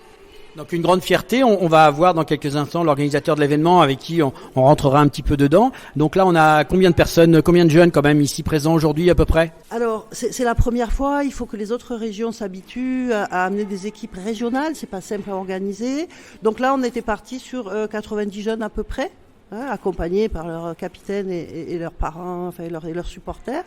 Donc une grande fierté, on va avoir dans quelques instants l'organisateur de l'événement avec qui on rentrera un petit peu dedans. Donc là on a combien de personnes, combien de jeunes quand même ici présents aujourd'hui à peu près? Alors c'est la première fois, il faut que les autres régions s'habituent à amener des équipes régionales, c'est pas simple à organiser. Donc là on était parti sur 90 jeunes à peu près. accompagnés par leurs capitaines et leurs parents, enfin et leurs supporters.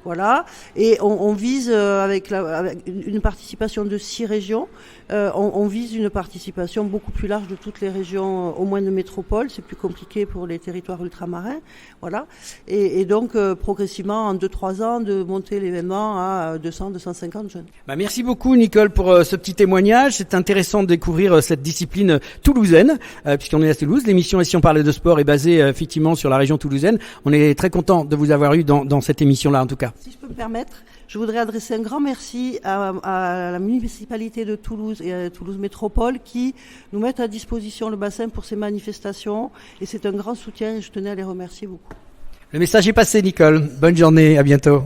Voilà. Et on vise avec une participation de 6 régions. On vise une participation beaucoup plus large de toutes les régions, au moins de métropole. C'est plus compliqué pour les territoires ultramarins. Voilà. Et donc progressivement en 2-3 ans de monter l'événement à 200-250 jeunes. Merci beaucoup Nicole pour ce petit témoignage. C'est intéressant de découvrir cette discipline toulousaine, puisqu'on est à Toulouse. L'émission Et si on parlait de sport est basée effectivement sur la région toulousaine. On est très content de vous avoir eu dans cette émission-là en tout cas. Si je peux me permettre, je voudrais adresser un grand merci à la municipalité de Toulouse et à Toulouse Métropole qui nous mettent à disposition le bassin pour ces manifestations. Et c'est un grand soutien et je tenais à les remercier beaucoup. Le message est passé Nicole. Bonne journée, à bientôt.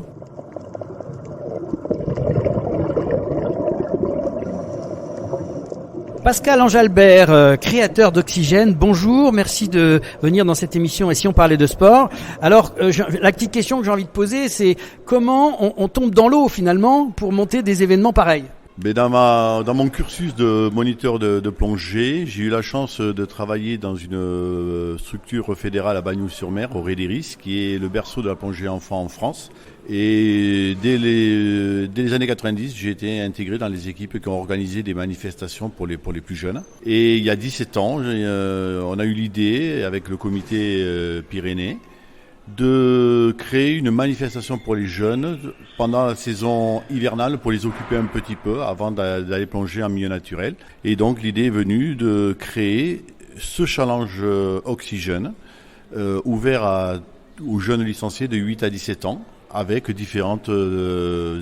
Pascal Ange-Albert, créateur d'Oxygène, bonjour, merci de venir dans cette émission Et si on parlait de sport. Alors, la petite question que j'ai envie de poser, c'est comment on tombe dans l'eau finalement pour monter des événements pareils ? Dans mon cursus de moniteur de plongée, j'ai eu la chance de travailler dans une structure fédérale à Bagnoul-sur-Mer, au Rédéris, qui est le berceau de la plongée enfant en France. Et dès les années 90, j'ai été intégré dans les équipes qui ont organisé des manifestations pour les plus jeunes. Et il y a 17 ans, on a eu l'idée, avec le comité Pyrénées, de créer une manifestation pour les jeunes pendant la saison hivernale pour les occuper un petit peu avant d'aller plonger en milieu naturel. Et donc l'idée est venue de créer ce challenge Oxygène ouvert aux jeunes licenciés de 8 à 17 ans avec différentes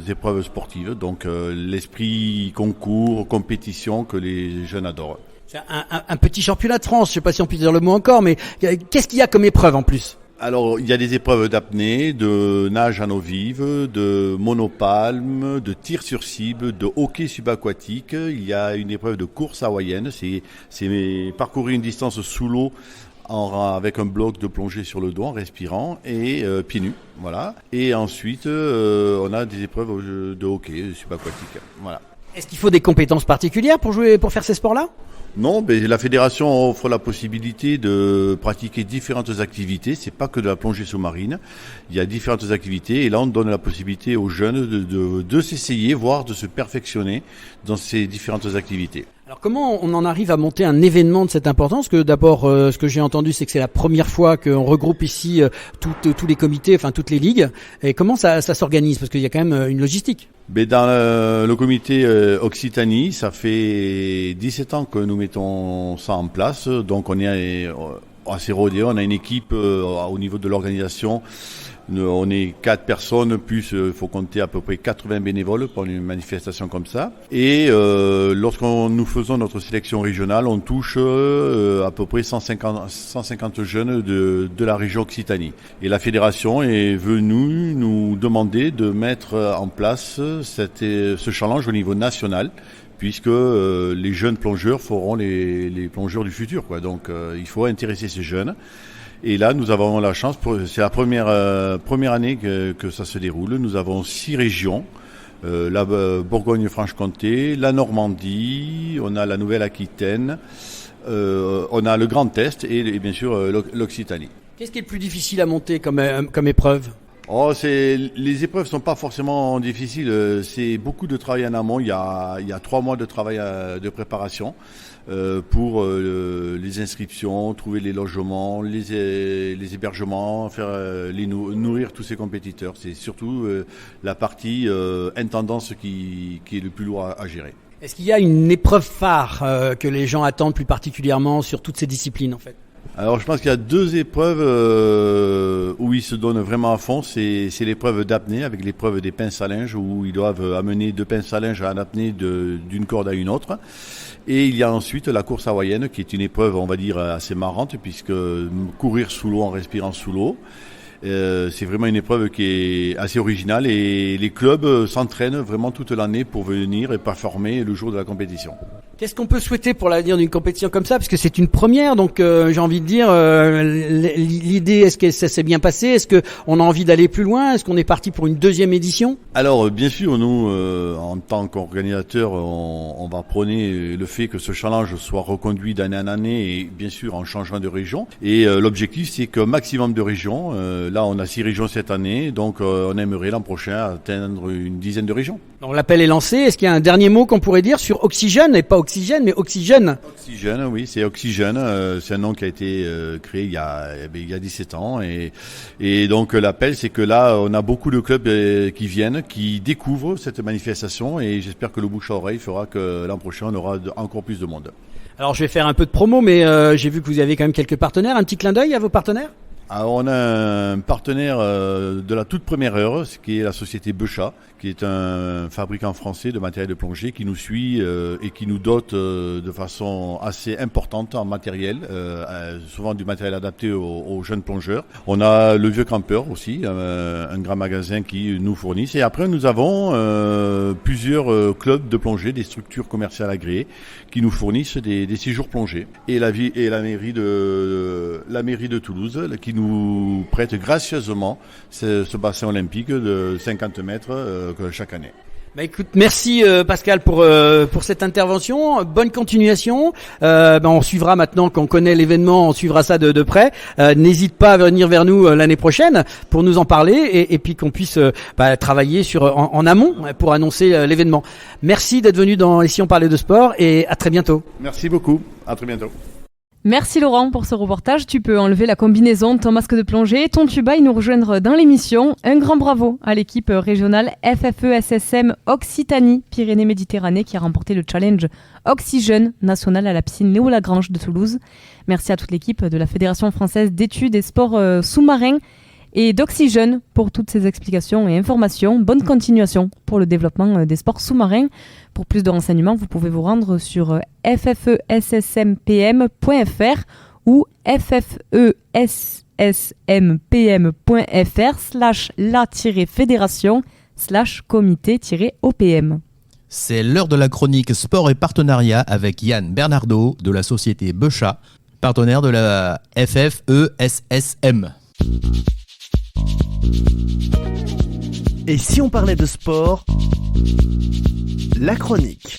épreuves sportives, donc l'esprit concours, compétition que les jeunes adorent. C'est un petit championnat de France, je ne sais pas si on peut dire le mot encore, mais qu'est-ce qu'il y a comme épreuve en plus ? Alors, il y a des épreuves d'apnée, de nage en eau vive, de monopalme, de tir sur cible, de hockey subaquatique. Il y a une épreuve de course hawaïenne, c'est parcourir une distance sous l'eau avec un bloc de plongée sur le dos en respirant et pieds nus, voilà. Et ensuite, on a des épreuves de hockey subaquatique, voilà. Est-ce qu'il faut des compétences particulières pour faire ces sports-là ? Non, mais la fédération offre la possibilité de pratiquer différentes activités. C'est pas que de la plongée sous-marine. Il y a différentes activités et là on donne la possibilité aux jeunes de s'essayer, voire de se perfectionner dans ces différentes activités. Alors comment on en arrive à monter un événement de cette importance ? Que d'abord, ce que j'ai entendu, c'est que c'est la première fois qu'on regroupe ici tous les comités, enfin toutes les ligues. Et comment ça s'organise ? Parce qu'il y a quand même une logistique. Mais dans le comité Occitanie, ça fait 17 ans que nous mettons ça en place. Donc on est assez rodé, on a une équipe au niveau de l'organisation. On est 4 personnes, plus il faut compter à peu près 80 bénévoles pour une manifestation comme ça. Et nous faisons notre sélection régionale, on touche à peu près 150 jeunes de la région Occitanie. Et la fédération est venue nous demander de mettre en place ce challenge au niveau national, puisque les jeunes plongeurs feront les plongeurs du futur, quoi. Donc il faut intéresser ces jeunes. Et là, nous avons la chance, c'est la première année que ça se déroule. Nous avons 6 régions, la Bourgogne-Franche-Comté, la Normandie, on a la Nouvelle-Aquitaine, on a le Grand Est et bien sûr l'Occitanie. Qu'est-ce qui est le plus difficile à monter comme épreuve ? Les épreuves sont pas forcément difficiles. C'est beaucoup de travail en amont. Il y a 3 mois de travail de préparation pour les inscriptions, trouver les logements, les hébergements, nourrir tous ces compétiteurs. C'est surtout la partie intendance qui est le plus lourd à gérer. Est-ce qu'il y a une épreuve phare que les gens attendent plus particulièrement sur toutes ces disciplines en fait ? Alors je pense qu'il y a 2 épreuves où ils se donnent vraiment à fond. C'est l'épreuve d'apnée avec l'épreuve des pinces à linge où ils doivent amener 2 pinces à linge en apnée d'une corde à une autre. Et il y a ensuite la course hawaïenne qui est une épreuve, on va dire, assez marrante puisque courir sous l'eau en respirant sous l'eau. C'est vraiment une épreuve qui est assez originale et les clubs s'entraînent vraiment toute l'année pour venir et performer le jour de la compétition. Qu'est-ce qu'on peut souhaiter pour l'avenir d'une compétition comme ça? Parce que c'est une première, donc j'ai envie de dire, l'idée, est-ce que ça s'est bien passé? Est-ce qu'on a envie d'aller plus loin? Est-ce qu'on est parti pour une deuxième édition? Alors, bien sûr, nous, en tant qu'organisateurs, on va prôner le fait que ce challenge soit reconduit d'année en année et bien sûr en changeant de région. Et l'objectif, c'est qu'un maximum de régions, là on a 6 régions cette année, donc on aimerait l'an prochain atteindre une dizaine de régions. Donc l'appel est lancé. Est-ce qu'il y a un dernier mot qu'on pourrait dire sur Oxygène, et pas Oxygène, mais Oxygène? Oxygène, oui, c'est Oxygène. C'est un nom qui a été créé il y a 17 ans. Et donc l'appel, c'est que là, on a beaucoup de clubs qui viennent, qui découvrent cette manifestation. Et j'espère que le bouche à oreille fera que l'an prochain, on aura encore plus de monde. Alors je vais faire un peu de promo, mais j'ai vu que vous avez quand même quelques partenaires. Un petit clin d'œil à vos partenaires? Alors on a un partenaire de la toute première heure, ce qui est la société Beuchat, qui est un fabricant français de matériel de plongée qui nous suit et qui nous dote de façon assez importante en matériel, souvent du matériel adapté aux jeunes plongeurs. On a le Vieux Campeur aussi, un grand magasin qui nous fournit. Et après nous avons plusieurs clubs de plongée, des structures commerciales agréées qui nous fournissent des séjours plongés. Et la mairie de Toulouse qui nous prête gracieusement ce bassin olympique de 50 mètres chaque année. Bah écoute, merci Pascal pour cette intervention. Bonne continuation. On suivra maintenant qu'on connaît l'événement, on suivra ça de près. N'hésite pas à venir vers nous l'année prochaine pour nous en parler et puis qu'on puisse travailler en amont pour annoncer l'événement. Merci d'être venu dans Ici on parlait de sport et à très bientôt. Merci beaucoup. À très bientôt. Merci Laurent pour ce reportage. Tu peux enlever la combinaison, ton masque de plongée, ton tuba et nous rejoindre dans l'émission. Un grand bravo à l'équipe régionale FFE-SSM Occitanie Pyrénées-Méditerranée qui a remporté le challenge Oxygène national à la piscine Léo Lagrange de Toulouse. Merci à toute l'équipe de la Fédération française d'études et sports sous-marins et d'Oxygène pour toutes ces explications et informations. Bonne continuation pour le développement des sports sous-marins. Pour plus de renseignements, vous pouvez vous rendre sur ffessmpm.fr ou ffessmpm.fr/la-fédération/comité-opm. C'est l'heure de la chronique sport et partenariat avec Yann Bernardo de la société Beuchat, partenaire de la FFESSM. Et si on parlait de sport, la chronique.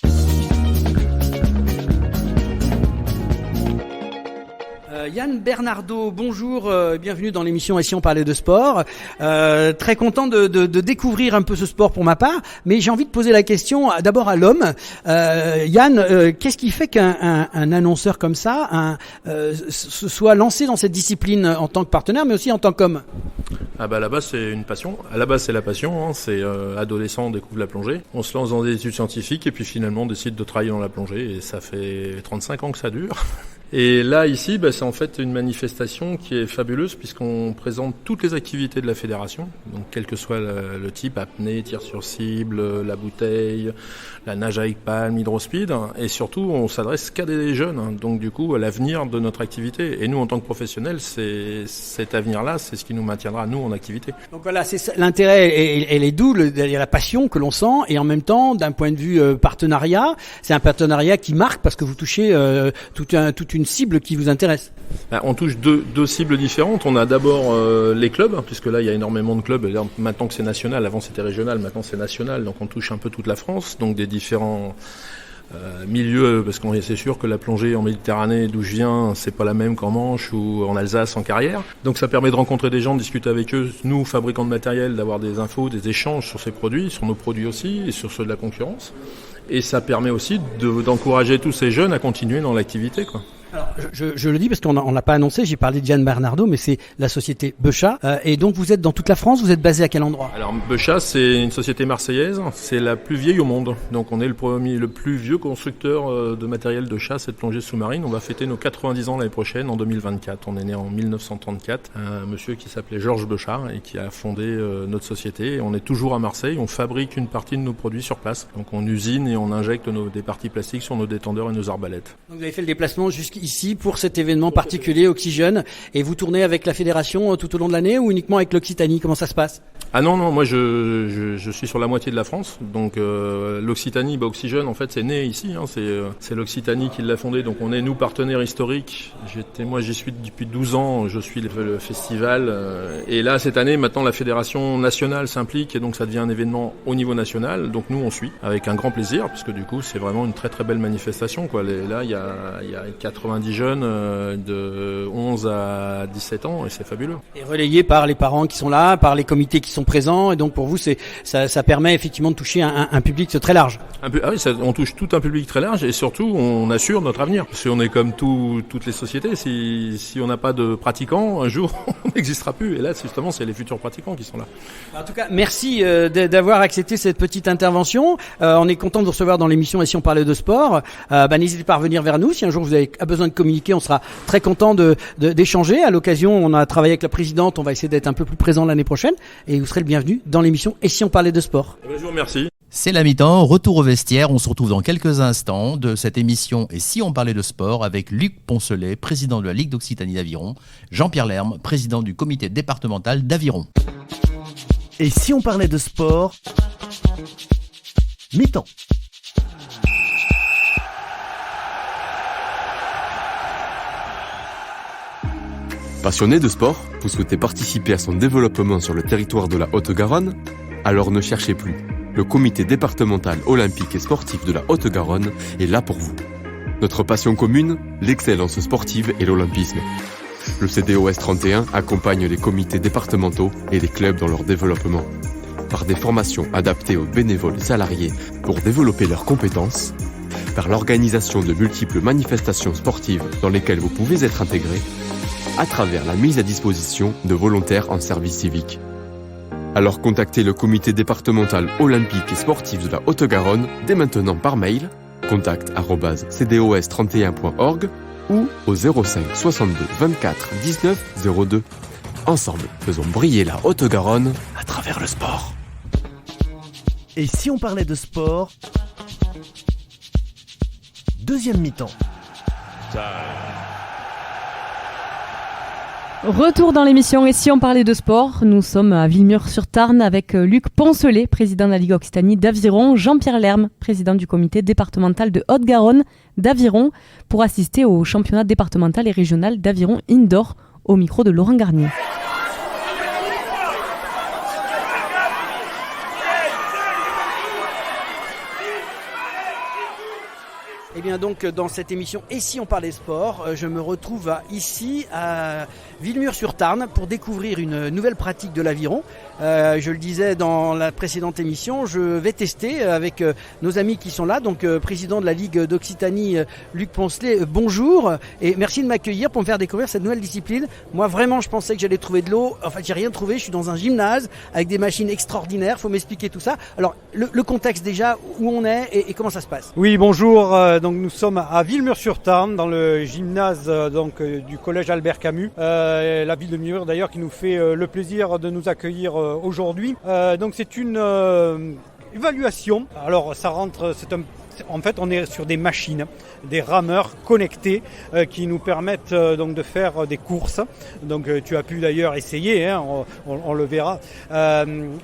Yann Bernardo, bonjour, bienvenue dans l'émission Ici on parlait de sport. Très content de découvrir un peu ce sport pour ma part, mais j'ai envie de poser la question d'abord à l'homme. Yann, qu'est-ce qui fait qu'un annonceur comme ça se soit lancé dans cette discipline en tant que partenaire, mais aussi en tant qu'homme? À la base c'est une passion. À la base c'est la passion. C'est adolescent, on découvre la plongée. On se lance dans des études scientifiques et puis finalement on décide de travailler dans la plongée et ça fait 35 ans que ça dure. Et là, ici, c'est en fait une manifestation qui est fabuleuse puisqu'on présente toutes les activités de la fédération. Donc, quel que soit le type, apnée, tir sur cible, la bouteille, la nage avec palme, hydrospeed. Et surtout, on s'adresse qu'à des jeunes. Donc, du coup, à l'avenir de notre activité. Et nous, en tant que professionnels, c'est cet avenir-là, c'est ce qui nous maintiendra, nous, en activité. Donc voilà, c'est ça, l'intérêt, elle est d'où il y a la passion que l'on sent. Et en même temps, d'un point de vue partenariat, c'est un partenariat qui marque parce que vous touchez toute une cible qui vous intéresse. On touche deux cibles différentes. On a d'abord les clubs, puisque là il y a énormément de clubs. Maintenant que c'est national, avant c'était régional, maintenant c'est national, donc on touche un peu toute la France, donc des différents milieux, parce qu'on c'est sûr que la plongée en Méditerranée, d'où je viens, c'est pas la même qu'en Manche ou en Alsace en carrière. Donc ça permet de rencontrer des gens, de discuter avec eux, nous fabricants de matériel, d'avoir des infos, des échanges sur ces produits, sur nos produits aussi et sur ceux de la concurrence. Et ça permet aussi d'encourager tous ces jeunes à continuer dans l'activité, quoi. Alors, je le dis parce qu'on l'a pas annoncé, j'ai parlé de Yann Bernardo, mais c'est la société Beuchat. Et donc vous êtes dans toute la France, vous êtes basé à quel endroit? Alors Beuchat, c'est une société marseillaise, c'est la plus vieille au monde. Donc on est le plus vieux constructeur de matériel de chasse et de plongée sous-marine. On va fêter nos 90 ans l'année prochaine, en 2024. On est né en 1934. Un monsieur qui s'appelait Georges Beuchat et qui a fondé notre société. On est toujours à Marseille, on fabrique une partie de nos produits sur place. Donc on usine et on injecte des parties plastiques sur nos détendeurs et nos arbalètes. Donc vous avez fait le déplacement jusqu'ici ici pour cet événement particulier Oxygène. Et vous tournez avec la fédération tout au long de l'année ou uniquement avec l'Occitanie? Comment ça se passe? Ah non, moi je suis sur la moitié de la France, donc l'Occitanie, Oxygène en fait c'est né ici, c'est l'Occitanie qui l'a fondé, donc on est nous partenaires historiques. Moi j'y suis depuis 12 ans, je suis le festival, et là cette année maintenant la fédération nationale s'implique et donc ça devient un événement au niveau national, donc nous on suit avec un grand plaisir, parce que du coup c'est vraiment une très très belle manifestation, quoi. Là il y a 90 jeunes de 11 à 17 ans et c'est fabuleux. Et relayé par les parents qui sont là, par les comités qui sont présents, et donc pour vous ça permet effectivement de toucher un public très large. On touche tout un public très large et surtout on assure notre avenir. Parce qu'on est comme toutes les sociétés, si on n'a pas de pratiquants, un jour on n'existera plus. Et là justement c'est les futurs pratiquants qui sont là. En tout cas merci d'avoir accepté cette petite intervention. On est content de vous recevoir dans l'émission Et si on parlait de sport. N'hésitez pas à revenir vers nous. Si un jour vous avez besoin de communiquer, on sera très content d'échanger. À l'occasion, on a travaillé avec la présidente, on va essayer d'être un peu plus présent l'année prochaine et vous serez le bienvenu dans l'émission Et si on parlait de sport. Je vous remercie. C'est la mi-temps, retour au vestiaire. On se retrouve dans quelques instants de cette émission Et si on parlait de sport avec Luc Poncelet, président de la Ligue d'Occitanie d'Aviron, Jean-Pierre Lerme, président du comité départemental d'Aviron. Et si on parlait de sport, mi-temps. Passionné de sport, vous souhaitez participer à son développement sur le territoire de la Haute-Garonne? Alors ne cherchez plus. Le comité départemental olympique et sportif de la Haute-Garonne est là pour vous. Notre passion commune, l'excellence sportive et l'olympisme. Le CDOS 31 accompagne les comités départementaux et les clubs dans leur développement. Par des formations adaptées aux bénévoles et salariés pour développer leurs compétences, par l'organisation de multiples manifestations sportives dans lesquelles vous pouvez être intégré, à travers la mise à disposition de volontaires en service civique. Alors contactez le comité départemental olympique et sportif de la Haute-Garonne dès maintenant par mail contact@cdos31.org ou au 05 62 24 19 02. Ensemble, faisons briller la Haute-Garonne à travers le sport. Et si on parlait de sport, deuxième mi-temps. Retour dans l'émission Et si on parlait de sport, nous sommes à Villemur-sur-Tarn avec Luc Poncelet, président de la Ligue Occitanie d'Aviron, Jean-Pierre Lerme, président du comité départemental de Haute-Garonne d'Aviron, pour assister au championnat départemental et régional d'Aviron Indoor au micro de Laurent Garnier. Et bien donc dans cette émission Et si on parlait sport, je me retrouve ici à Villemur-sur-Tarn pour découvrir une nouvelle pratique de l'aviron. Je le disais dans la précédente émission, je vais tester avec nos amis qui sont là, donc président de la Ligue d'Occitanie, Luc Poncelet, bonjour et merci de m'accueillir pour me faire découvrir cette nouvelle discipline. Moi vraiment je pensais que j'allais trouver de l'eau, enfin j'ai rien trouvé, je suis dans un gymnase avec des machines extraordinaires, faut m'expliquer tout ça. Alors le contexte déjà, où on est et comment ça se passe? Oui bonjour, donc nous sommes à Villemur-sur-Tarn dans le gymnase du collège Albert Camus, la ville de Villemur d'ailleurs qui nous fait le plaisir de nous accueillir aujourd'hui. Donc c'est une évaluation. Alors ça rentre, en fait on est sur des machines, des rameurs connectés qui nous permettent donc de faire des courses. Donc tu as pu d'ailleurs essayer, hein, on le verra.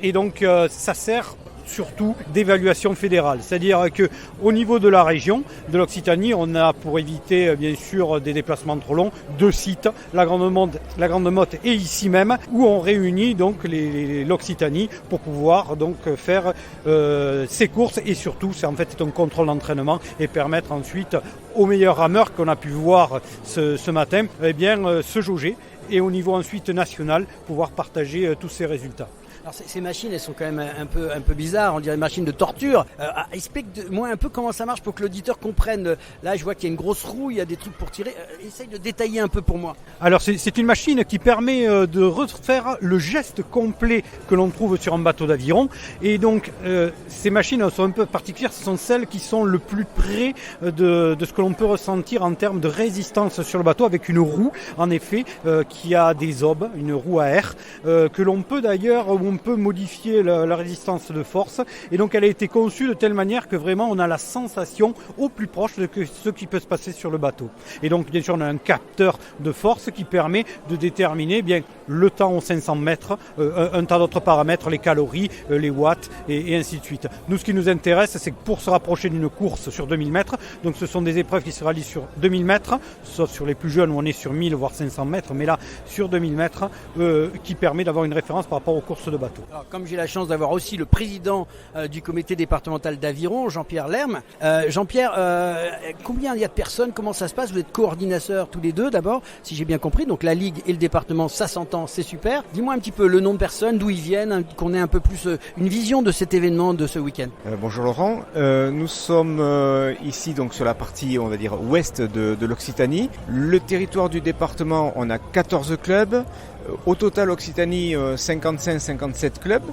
Et donc ça sert surtout d'évaluation fédérale. C'est-à-dire qu'au niveau de la région, de l'Occitanie, on a pour éviter bien sûr des déplacements trop longs, 2 sites, la Grande Motte et ici même, où on réunit donc l'Occitanie pour pouvoir donc faire ces courses et surtout c'est en fait un contrôle d'entraînement et permettre ensuite aux meilleurs rameurs qu'on a pu voir ce matin se jauger et au niveau ensuite national pouvoir partager tous ces résultats. Alors ces machines, elles sont quand même un peu bizarres, on dirait des machines de torture. Explique-moi un peu comment ça marche pour que l'auditeur comprenne. Là, je vois qu'il y a une grosse roue, il y a des trucs pour tirer. Essaye de détailler un peu pour moi. Alors c'est une machine qui permet de refaire le geste complet que l'on trouve sur un bateau d'aviron. Et donc ces machines sont un peu particulières, ce sont celles qui sont le plus près de ce que l'on peut ressentir en termes de résistance sur le bateau, avec une roue en effet qui a des obs, une roue à air, que l'on peut d'ailleurs, où on peut modifier la résistance de force. Et donc elle a été conçue de telle manière que vraiment on a la sensation au plus proche de ce qui peut se passer sur le bateau. Et donc bien sûr on a un capteur de force qui permet de déterminer bien le temps aux 500 mètres, un tas d'autres paramètres, les calories, les watts et ainsi de suite. Nous ce qui nous intéresse c'est que pour se rapprocher d'une course sur 2000 mètres, donc ce sont des épreuves qui se réalisent sur 2000 mètres, sauf sur les plus jeunes où on est sur 1000 voire 500 mètres, mais là sur 2000 mètres qui permet d'avoir une référence par rapport aux courses de bateau. Alors, comme j'ai la chance d'avoir aussi le président du comité départemental d'aviron, Jean-Pierre Lerme. Jean-Pierre, combien il y a de personnes? Comment ça se passe? Vous êtes coordinateurs tous les deux d'abord, si j'ai bien compris. Donc la Ligue et le département, ça s'entend, c'est super. Dis-moi un petit peu le nom de personnes, d'où ils viennent, qu'on ait un peu plus une vision de cet événement de ce week-end. Bonjour Laurent, nous sommes ici donc sur la partie on va dire ouest de l'Occitanie. Le territoire du département, on a 14 clubs. Au total, Occitanie, 55-57 clubs.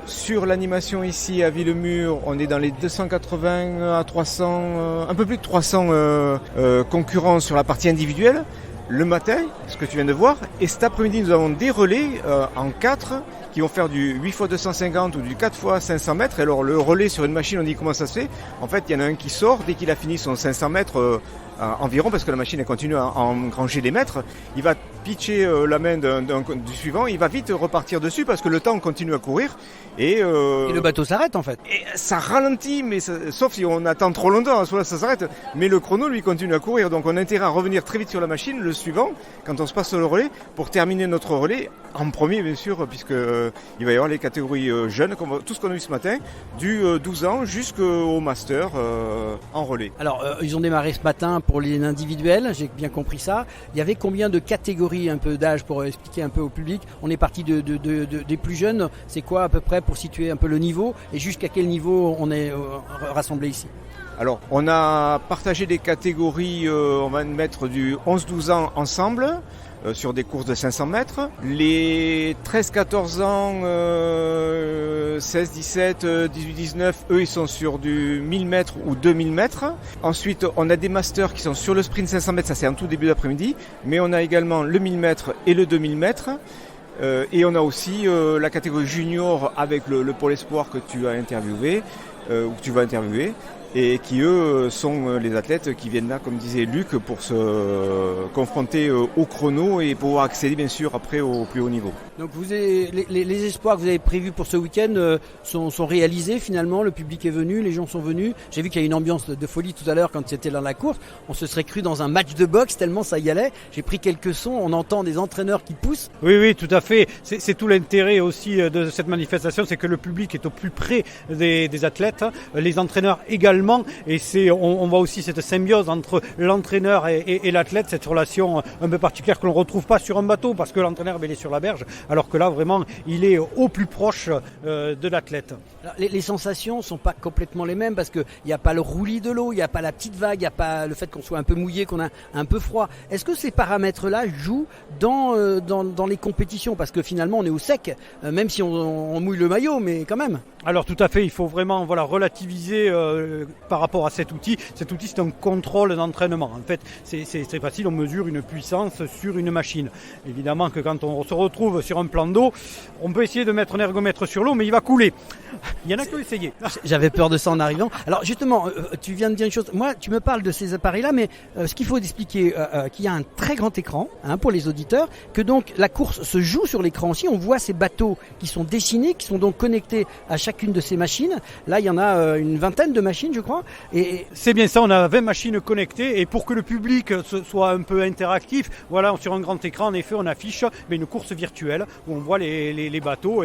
Sur l'animation ici à Villemur, on est dans les 280 à 300, un peu plus de 300 concurrents sur la partie individuelle. Le matin, ce que tu viens de voir, et cet après-midi, nous avons des relais en 4 qui vont faire du 8x250 ou du 4x500 mètres. Et alors le relais sur une machine, on dit comment ça se fait. En fait, il y en a un qui sort dès qu'il a fini son 500 mètres environ, parce que la machine elle continue à engranger des mètres. Il va pitcher la main du suivant, il va vite repartir dessus parce que le temps continue à courir. Et le bateau s'arrête en fait. Et ça ralentit, mais sauf si on attend trop longtemps, à ce moment-là ça s'arrête. Mais le chrono lui continue à courir, donc on a intérêt à revenir très vite sur la machine, le suivant, quand on se passe sur le relais, pour terminer notre relais en premier bien sûr, puisque il va y avoir les catégories jeunes, tout ce qu'on a vu ce matin, du 12 ans jusqu'au master en relais. Alors ils ont démarré ce matin pour les individuels, j'ai bien compris ça. Il y avait combien de catégories un peu d'âge pour expliquer un peu au public? On est parti des plus jeunes, c'est quoi à peu près pour situer un peu le niveau et jusqu'à quel niveau on est rassemblés ici? Alors, on a partagé des catégories, on va mettre du 11-12 ans ensemble, sur des courses de 500 mètres. Les 13-14 ans, 16-17, 18-19, eux, ils sont sur du 1000 mètres ou 2000 mètres. Ensuite, on a des masters qui sont sur le sprint 500 mètres, ça c'est en tout début d'après-midi. Mais on a également le 1000 mètres et le 2000 mètres. Et on a aussi la catégorie junior avec le pôle espoir que tu as interviewé, ou que tu vas interviewer. Et qui eux sont les athlètes qui viennent là, comme disait Luc, pour se confronter au chrono et pouvoir accéder bien sûr après au plus haut niveau. Donc les espoirs que vous avez prévus pour ce week-end sont réalisés finalement, le public est venu, les gens sont venus. J'ai vu qu'il y a une ambiance de folie tout à l'heure quand c'était dans la course, on se serait cru dans un match de boxe tellement ça y allait. J'ai pris quelques sons, on entend des entraîneurs qui poussent. Oui, tout à fait. C'est tout l'intérêt aussi de cette manifestation, c'est que le public est au plus près des athlètes, les entraîneurs également. Et on voit aussi cette symbiose entre l'entraîneur et l'athlète, cette relation un peu particulière que l'on ne retrouve pas sur un bateau parce que l'entraîneur il est sur la berge, alors que là vraiment il est au plus proche de l'athlète. Alors, les sensations ne sont pas complètement les mêmes parce qu'il n'y a pas le roulis de l'eau, il n'y a pas la petite vague, il n'y a pas le fait qu'on soit un peu mouillé, qu'on a un peu froid. Est-ce que ces paramètres-là jouent dans les compétitions? Parce que finalement on est au sec, même si on mouille le maillot, mais quand même. Alors tout à fait, il faut vraiment relativiser par rapport à cet outil. Cet outil, c'est un contrôle d'entraînement. En fait, c'est facile, on mesure une puissance sur une machine. Évidemment que quand on se retrouve sur un plan d'eau, on peut essayer de mettre un ergomètre sur l'eau, mais il va couler. Il y en a qui ont essayé. J'avais peur de ça en arrivant. Alors justement, tu viens de dire une chose. Moi, tu me parles de ces appareils-là, mais ce qu'il faut expliquer, qu'il y a un très grand écran pour les auditeurs, que donc la course se joue sur l'écran aussi. On voit ces bateaux qui sont dessinés, qui sont donc connectés à chacune de ces machines. Là, il y en a une vingtaine de machines, je crois. Et c'est bien ça, on a 20 machines connectées et pour que le public soit un peu interactif, voilà, sur un grand écran, en effet, on affiche une course virtuelle où on voit les bateaux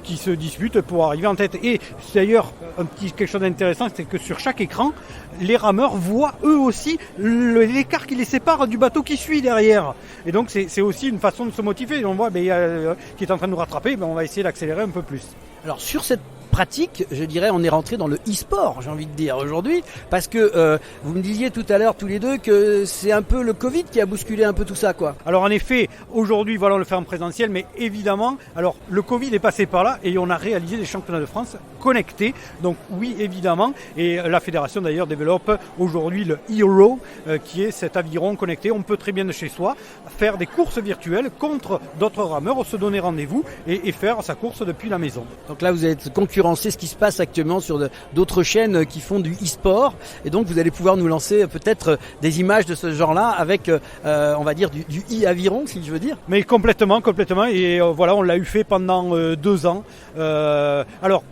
qui se disputent pour arriver en tête. Et d'ailleurs, quelque chose d'intéressant, c'est que sur chaque écran, les rameurs voient eux aussi l'écart qui les sépare du bateau qui suit derrière. Et donc, c'est aussi une façon de se motiver. On voit qui est en train de nous rattraper, on va essayer d'accélérer un peu plus. Alors sur cette pratique, je dirais, on est rentré dans le e-sport, j'ai envie de dire aujourd'hui, parce que vous me disiez tout à l'heure tous les deux que c'est un peu le Covid qui a bousculé un peu tout ça, quoi. Alors en effet, aujourd'hui, voilà, on le fait en présentiel, mais évidemment, alors le Covid est passé par là et on a réalisé des championnats de France connectés. Donc oui, évidemment, et la fédération d'ailleurs développe aujourd'hui le Hero, qui est cet aviron connecté. On peut très bien de chez soi faire des courses virtuelles contre d'autres rameurs, se donner rendez-vous et faire sa course depuis la maison. Donc là, vous êtes concurrencé ce qui se passe actuellement sur d'autres chaînes qui font du e-sport, et donc vous allez pouvoir nous lancer peut-être des images de ce genre-là avec, on va dire, du e-aviron, si je veux dire. Mais complètement, et voilà, on l'a eu fait pendant 2 ans. Alors,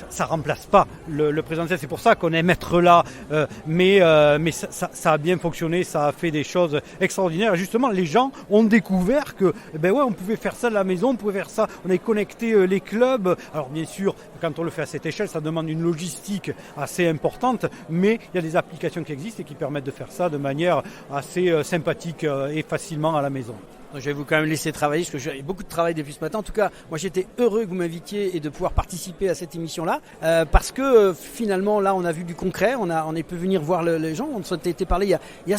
ça remplace pas le présentiel, c'est pour ça qu'on aime être là, mais ça a bien fonctionné, ça a fait des choses extraordinaires. Et justement, les gens ont découvert que, on pouvait faire ça de la maison, on pouvait faire ça, on a connecté les clubs. Alors bien sûr, quand on le fait à cette échelle, ça demande une logistique assez importante, mais il y a des applications qui existent et qui permettent de faire ça de manière assez sympathique et facilement à la maison. Je vais vous quand même laisser travailler, parce que j'ai beaucoup de travail depuis ce matin. En tout cas, moi j'étais heureux que vous m'invitiez et de pouvoir participer à cette émission-là, parce que finalement là on a vu du concret, on est pu venir voir les gens. On s'était été parlé il y a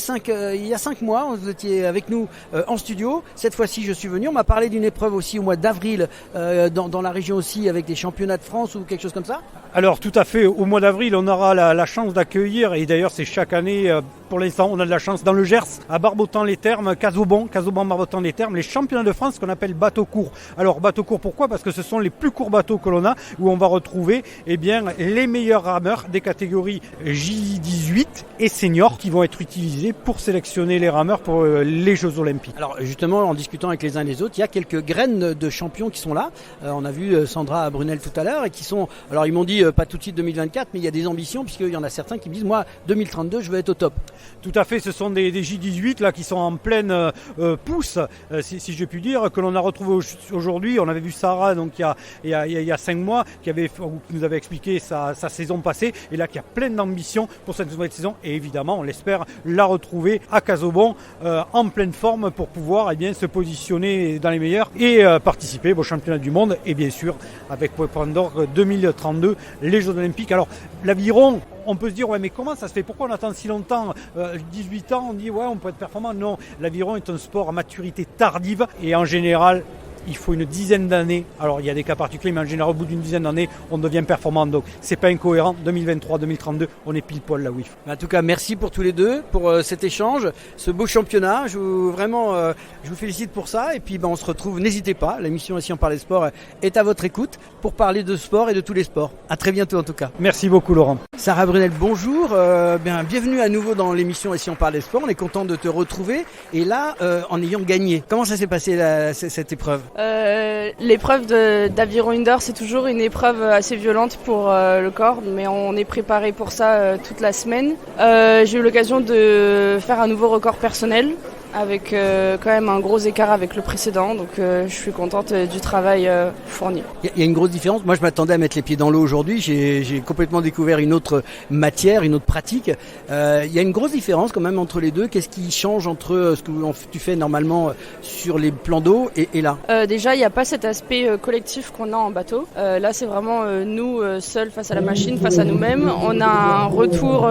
5 mois, vous étiez avec nous en studio. Cette fois-ci je suis venu, on m'a parlé d'une épreuve aussi au mois d'avril dans la région aussi, avec des championnats de France ou quelque chose comme ça. Alors tout à fait, au mois d'avril on aura la chance d'accueillir, et d'ailleurs c'est chaque année, pour l'instant on a de la chance, dans le Gers, à Barbotan-les-Thermes, Casaubon-Barbotan-les-Thermes, les championnats de France qu'on appelle bateau court. Alors bateau court, pourquoi ? Parce que ce sont les plus courts bateaux que l'on a, où on va retrouver les meilleurs rameurs des catégories J18 et seniors qui vont être utilisés pour sélectionner les rameurs pour les Jeux Olympiques. Alors justement, en discutant avec les uns et les autres, il y a quelques graines de champions qui sont là. On a vu Sandra Brunel tout à l'heure, et qui sont, alors ils m'ont dit pas tout de suite 2024, mais il y a des ambitions, puisqu'il y en a certains qui me disent, moi 2032 je veux être au top. Tout à fait, ce sont des J18 là qui sont en pleine pousse, si je puis dire, que l'on a retrouvé aujourd'hui. On avait vu Sarah donc il y a 5 mois qui nous avait expliqué sa saison passée, et là qui a plein d'ambition pour cette nouvelle saison, et évidemment on l'espère la retrouver à Casaubon en pleine forme pour pouvoir se positionner dans les meilleurs et participer au championnat du monde, et bien sûr avec pour point d'orgue 2032 les Jeux Olympiques. Alors l'aviron, on peut se dire, mais comment ça se fait ? Pourquoi on attend si longtemps ? 18 ans, on dit, on peut être performant. Non, l'aviron est un sport à maturité tardive, et en général, il faut une dizaine d'années. Alors, il y a des cas particuliers, mais en général, au bout d'une dizaine d'années, on devient performant. Donc, c'est pas incohérent. 2023, 2032, on est pile poil là où il faut. En tout cas, merci pour tous les deux, pour cet échange, ce beau championnat. Je vous félicite pour ça. Et puis, on se retrouve, n'hésitez pas. L'émission Ici on parle sport est à votre écoute pour parler de sport et de tous les sports. À très bientôt, en tout cas. Merci beaucoup, Laurent. Sarah Brunel, bonjour. Bienvenue à nouveau dans l'émission Ici on parle sport. On est content de te retrouver. Et là, en ayant gagné. Comment ça s'est passé cette épreuve ? L'épreuve d'aviron indoor, c'est toujours une épreuve assez violente pour le corps, mais on est préparé pour ça toute la semaine. J'ai eu l'occasion de faire un nouveau record personnel, avec quand même un gros écart avec le précédent, donc je suis contente du travail fourni. Il y a une grosse différence. Moi je m'attendais à mettre les pieds dans l'eau aujourd'hui, j'ai complètement découvert une autre matière, une autre pratique. Il y a une grosse différence quand même entre les deux. Qu'est-ce qui change entre ce que tu fais normalement sur les plans d'eau et là ? Déjà il n'y a pas cet aspect collectif qu'on a en bateau. Là c'est vraiment nous seuls face à la machine, face à nous-mêmes. On a un retour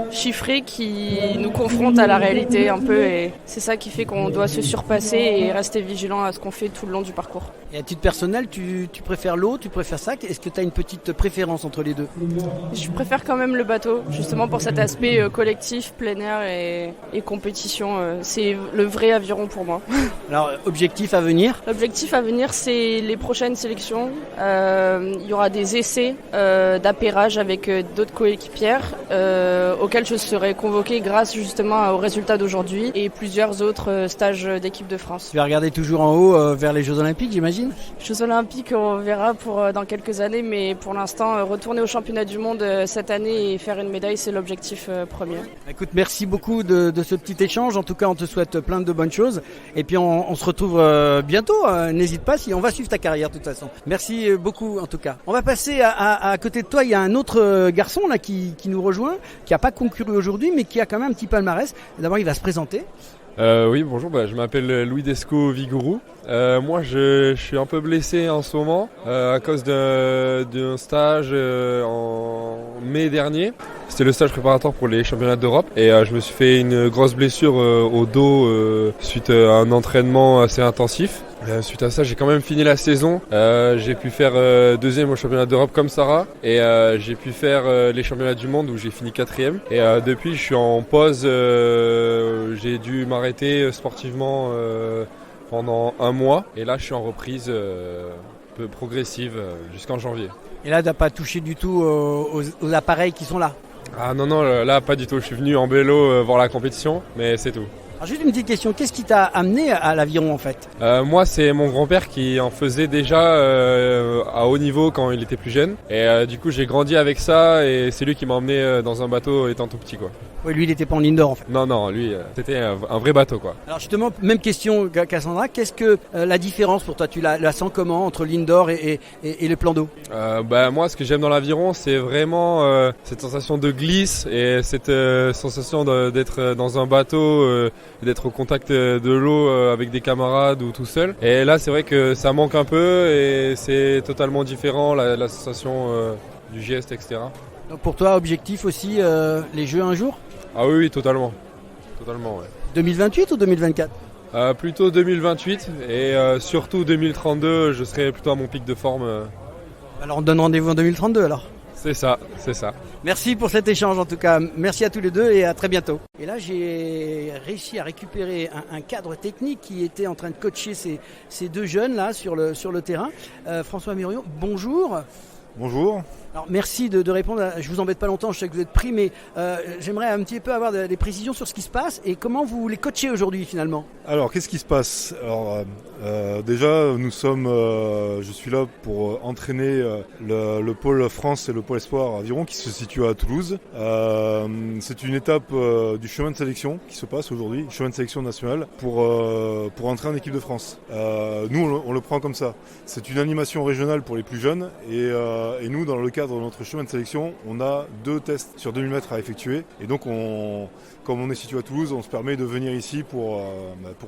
chiffré qui nous confronte à la réalité un peu, et c'est ça qui fait qu'on doit se surpasser et rester vigilant à ce qu'on fait tout le long du parcours. Et à titre personnel, tu préfères l'eau, tu préfères ça ? Est-ce que tu as une petite préférence entre les deux ? Je préfère quand même le bateau, justement pour cet aspect collectif, plein air et compétition. C'est le vrai aviron pour moi. Alors, objectif à venir ? L'objectif à venir, c'est les prochaines sélections. Il y aura des essais d'appairage avec d'autres coéquipières auxquels je serai convoquée grâce justement aux résultats d'aujourd'hui, et plusieurs autres stages d'équipe de France. Tu vas regarder toujours en haut vers les Jeux Olympiques, j'imagine ? Jeux Olympiques, on verra dans quelques années, mais pour l'instant, retourner au championnat du monde cette année et faire une médaille, c'est l'objectif premier. Écoute, merci beaucoup de ce petit échange. En tout cas, on te souhaite plein de bonnes choses. Et puis, on se retrouve bientôt. N'hésite pas, on va suivre ta carrière de toute façon. Merci beaucoup, en tout cas. On va passer à côté de toi. Il y a un autre garçon là qui nous rejoint, qui n'a pas concouru aujourd'hui, mais qui a quand même un petit palmarès. D'abord, il va se présenter. Oui, bonjour, je m'appelle Louis Desco Vigourou. Moi, je suis un peu blessé en ce moment à cause d'un stage en mai dernier. C'était le stage préparatoire pour les championnats d'Europe et je me suis fait une grosse blessure au dos suite à un entraînement assez intensif. Suite à ça, j'ai quand même fini la saison. J'ai pu faire deuxième au championnat d'Europe comme Sarah et j'ai pu faire les championnats du monde où j'ai fini quatrième. Et depuis, je suis en pause. J'ai dû m'arrêter sportivement pendant un mois et là, je suis en reprise peu progressive jusqu'en janvier. Et là, tu n'as pas touché du tout aux appareils qui sont là? Ah non, là, pas du tout. Je suis venu en vélo voir la compétition, mais c'est tout. Alors juste une petite question, qu'est-ce qui t'a amené à l'aviron en fait? Moi, c'est mon grand-père qui en faisait déjà à haut niveau quand il était plus jeune. Et du coup, j'ai grandi avec ça et c'est lui qui m'a emmené dans un bateau étant tout petit, quoi. Oui, lui, il n'était pas en indoor en fait. Non, lui, c'était un vrai bateau, quoi. Alors justement, même question Cassandra, qu'est-ce que la différence pour toi, tu la sens comment entre l'indoor et le plan d'eau? Moi, ce que j'aime dans l'aviron, c'est vraiment cette sensation de glisse et cette sensation d'être dans un bateau, d'être au contact de l'eau avec des camarades ou tout seul. Et là, c'est vrai que ça manque un peu et c'est totalement différent, la sensation du geste, etc. Donc pour toi, objectif aussi, les Jeux un jour? Ah oui, totalement. Ouais. 2028 ou 2024? Plutôt 2028 et surtout 2032, je serai plutôt à mon pic de forme. Alors on donne rendez-vous en 2032 alors? C'est ça. Merci pour cet échange en tout cas, merci à tous les deux et à très bientôt. Et là j'ai réussi à récupérer un cadre technique qui était en train de coacher ces deux jeunes là sur le terrain. François Muriot, bonjour. Bonjour. Alors merci de répondre, je vous embête pas longtemps, je sais que vous êtes pris, mais j'aimerais un petit peu avoir des précisions sur ce qui se passe et comment vous les coachez aujourd'hui finalement. Alors qu'est-ce qui se passe? Alors déjà nous sommes, je suis là pour entraîner le pôle France et le pôle Espoir Aviron qui se situe à Toulouse. C'est une étape du chemin de sélection qui se passe aujourd'hui, chemin de sélection national pour entrer en équipe de France. Nous on le prend comme ça, c'est une animation régionale pour les plus jeunes et nous dans le cadre de notre chemin de sélection, on a 2 tests sur 2000 mètres à effectuer. Et donc, comme on est situé à Toulouse, on se permet de venir ici pour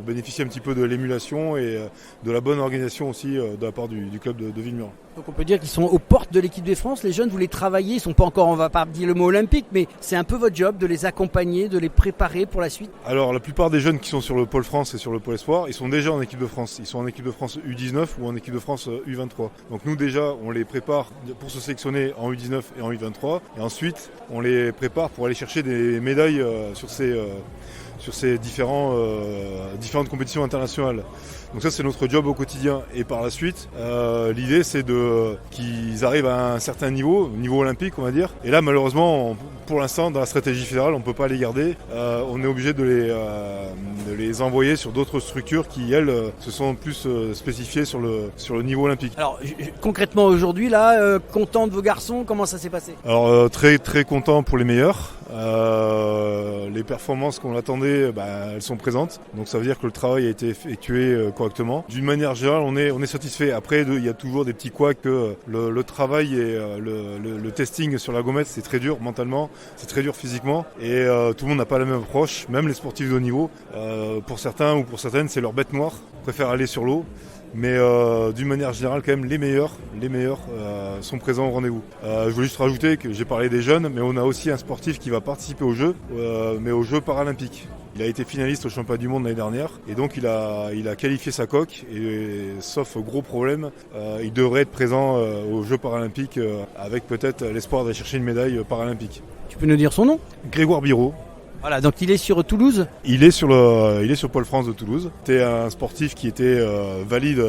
bénéficier un petit peu de l'émulation et de la bonne organisation aussi de la part du club de Villemur. Donc on peut dire qu'ils sont aux portes de l'équipe de France. Les jeunes, vous les travaillez, ils sont pas encore, on va pas dire le mot olympique, mais c'est un peu votre job de les accompagner, de les préparer pour la suite. Alors la plupart des jeunes qui sont sur le pôle France et sur le pôle Espoir, ils sont déjà en équipe de France. Ils sont en équipe de France U19 ou en équipe de France U23. Donc nous déjà, on les prépare pour se sélectionner en U19 et en U23. Et ensuite, on les prépare pour aller chercher des médailles sur ces différentes compétitions internationales. Donc ça c'est notre job au quotidien. Et par la suite, l'idée c'est qu'ils arrivent à un certain niveau olympique on va dire. Et là malheureusement, pour l'instant dans la stratégie fédérale, on ne peut pas les garder. On est obligé de les envoyer sur d'autres structures qui elles se sont plus spécifiées sur le niveau olympique. Alors concrètement aujourd'hui là, content de vos garçons, comment ça s'est passé? Alors très très content pour les meilleurs. Les performances qu'on attendait, elles sont présentes. Donc ça veut dire que le travail a été effectué correctement. D'une manière générale, on est satisfait. Après, il y a toujours des petits couacs que le travail et le testing sur la gommette, c'est très dur mentalement, c'est très dur physiquement. Et tout le monde n'a pas la même approche, même les sportifs de haut niveau. Pour certains ou pour certaines, c'est leur bête noire. Ils préfèrent aller sur l'eau. Mais d'une manière générale, quand même, les meilleurs sont présents au rendez-vous. Je voulais juste rajouter que j'ai parlé des jeunes, mais on a aussi un sportif qui va participer aux Jeux, mais aux Jeux paralympiques. Il a été finaliste au championnat du monde l'année dernière, et donc il a qualifié sa coque, et sauf gros problème, il devrait être présent aux Jeux paralympiques avec peut-être l'espoir d'aller chercher une médaille paralympique. Tu peux nous dire son nom? Grégoire Biraud. Voilà, donc il est sur Toulouse. Il est sur Pôle France de Toulouse. C'était un sportif qui était valide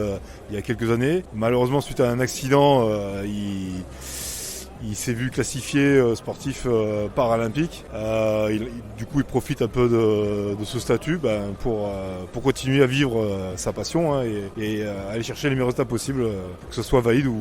il y a quelques années. Malheureusement, suite à un accident, il s'est vu classifié sportif paralympique. Du coup, il profite un peu de ce statut pour continuer à vivre sa passion et aller chercher les meilleurs résultats possibles, que ce soit valide ou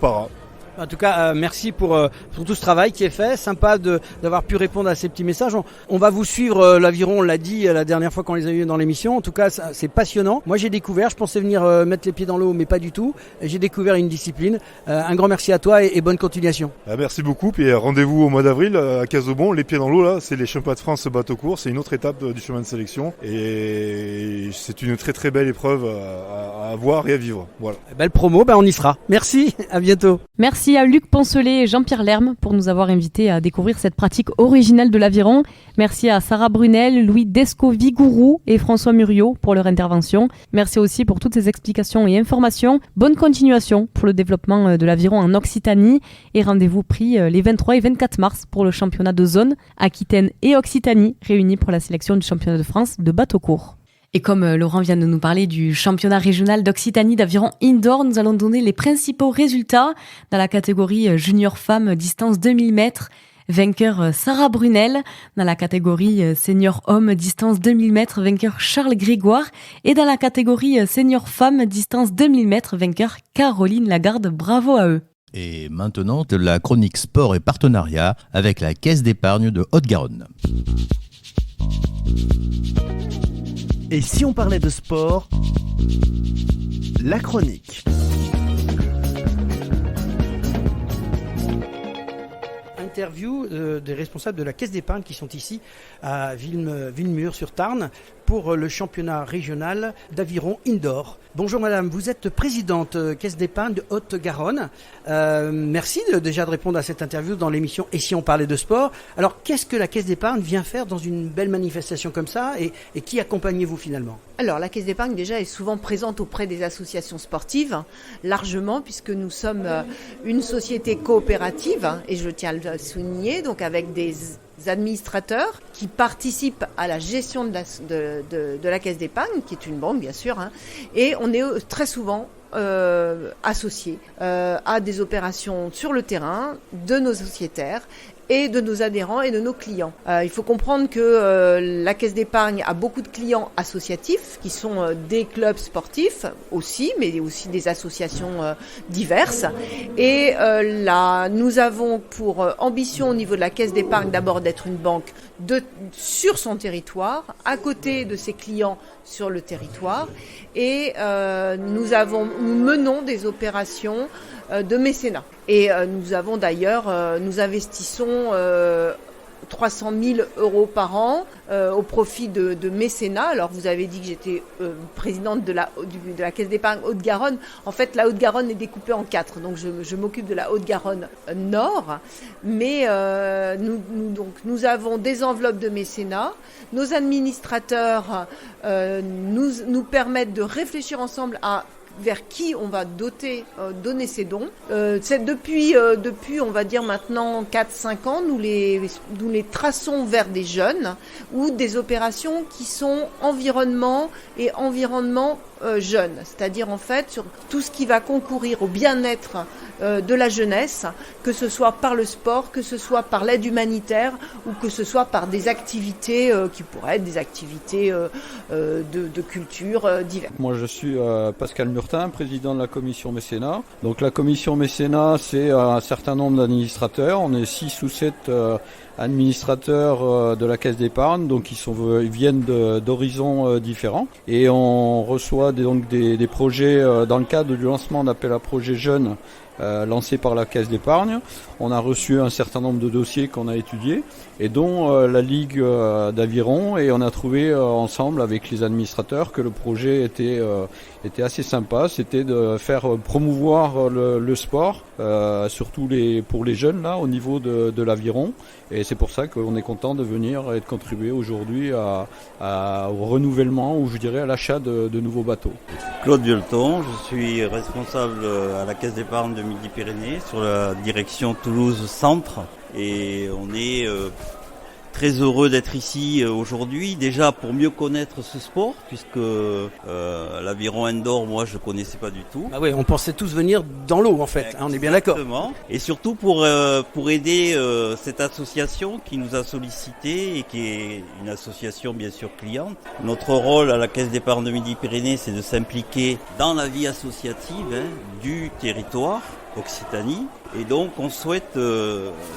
para. En tout cas, merci pour tout ce travail qui est fait. Sympa d'avoir pu répondre à ces petits messages. On va vous suivre l'aviron, on l'a dit la dernière fois qu'on les a eu dans l'émission. En tout cas, c'est passionnant. Moi, j'ai découvert, je pensais venir mettre les pieds dans l'eau, mais pas du tout. J'ai découvert une discipline. Un grand merci à toi et bonne continuation. Merci beaucoup. Puis rendez-vous au mois d'avril à Casaubon. Les pieds dans l'eau, là, c'est les championnats de France bateau court. C'est une autre étape du chemin de sélection. Et c'est une très très belle épreuve à voir et à vivre. Voilà. Belle promo, on y sera. Merci, à bientôt. Merci à Luc Poncelet et Jean-Pierre Lerme pour nous avoir invités à découvrir cette pratique originale de l'aviron. Merci à Sarah Brunel, Louis Desco-Vigourou et François Muriot pour leur intervention. Merci aussi pour toutes ces explications et informations. Bonne continuation pour le développement de l'aviron en Occitanie et rendez-vous pris les 23 et 24 mars pour le championnat de zone Aquitaine et Occitanie réunis pour la sélection du championnat de France de bateau court. Et comme Laurent vient de nous parler du championnat régional d'Occitanie d'aviron indoor, nous allons donner les principaux résultats dans la catégorie junior femme distance 2000 mètres. Vainqueur Sarah Brunel. Dans la catégorie senior homme distance 2000 mètres, vainqueur Charles Grégoire. Et dans la catégorie senior femme distance 2000 mètres, vainqueur Caroline Lagarde. Bravo à eux. Et maintenant, de la chronique sport et partenariat avec la Caisse d'épargne de Haute-Garonne. Et si on parlait de sport, la chronique. Interview des responsables de la Caisse d'épargne qui sont ici à Villemur-sur-Tarn pour le championnat régional d'aviron indoor. Bonjour madame, vous êtes présidente Caisse d'épargne de Haute-Garonne. Merci déjà de répondre à cette interview dans l'émission Et si on parlait de sport. Alors qu'est-ce que la Caisse d'épargne vient faire dans une belle manifestation comme ça et qui accompagnez-vous finalement ? Alors la Caisse d'épargne déjà est souvent présente auprès des associations sportives, largement puisque nous sommes une société coopérative et je tiens à le souligner, donc avec des administrateurs qui participent à la gestion de la Caisse d'épargne, qui est une banque bien sûr, et on est très souvent associés à des opérations sur le terrain de nos sociétaires et de nos adhérents et de nos clients. Il faut comprendre que la Caisse d'épargne a beaucoup de clients associatifs qui sont des clubs sportifs aussi, mais aussi des associations diverses. Et là, nous avons pour ambition au niveau de la Caisse d'épargne d'abord d'être une banque sur son territoire, à côté de ses clients sur le territoire. Et nous menons des opérations de mécénat. Et nous investissons 300 000 € par an au profit de mécénat. Alors vous avez dit que j'étais présidente de la Caisse d'épargne Haute-Garonne. En fait, la Haute-Garonne est découpée en 4, donc je m'occupe de la Haute-Garonne Nord. Mais nous avons des enveloppes de mécénat. Nos administrateurs nous permettent de réfléchir ensemble vers qui on va donner ces dons. C'est depuis, on va dire maintenant 4-5 ans, nous les traçons vers des jeunes ou des opérations qui sont environnement jeunes. C'est-à-dire en fait sur tout ce qui va concourir au bien-être de la jeunesse, que ce soit par le sport, que ce soit par l'aide humanitaire ou que ce soit par des activités qui pourraient être des activités de culture diverses. Moi je suis Pascal Murtin, président de la commission mécénat. Donc la commission mécénat, c'est un certain nombre d'administrateurs. On est 6 ou 7 administrateurs de la Caisse d'épargne, donc ils viennent d'horizons différents. Et on reçoit des projets dans le cadre du lancement d'appel à projets jeunes lancé par la Caisse d'épargne. On a reçu un certain nombre de dossiers qu'on a étudiés et dont la Ligue d'aviron, et on a trouvé ensemble avec les administrateurs que le projet était assez sympa. C'était de faire promouvoir le sport, surtout pour les jeunes là au niveau de l'aviron, et c'est pour ça qu'on est content de venir et de contribuer aujourd'hui au renouvellement, ou je dirais à l'achat de nouveaux bateaux. Claude Violeton, je suis responsable à la Caisse d'épargne de Midi-Pyrénées sur la direction Toulouse Centre, et on est très heureux d'être ici aujourd'hui, déjà pour mieux connaître ce sport, puisque l'aviron indoor, moi je connaissais pas du tout. Ah oui, on pensait tous venir dans l'eau en fait, on est bien d'accord. Et surtout pour aider cette association qui nous a sollicité et qui est une association bien sûr cliente. Notre rôle à la Caisse d'épargne de Midi-Pyrénées, c'est de s'impliquer dans la vie associative du territoire. Occitanie. Et donc on souhaite,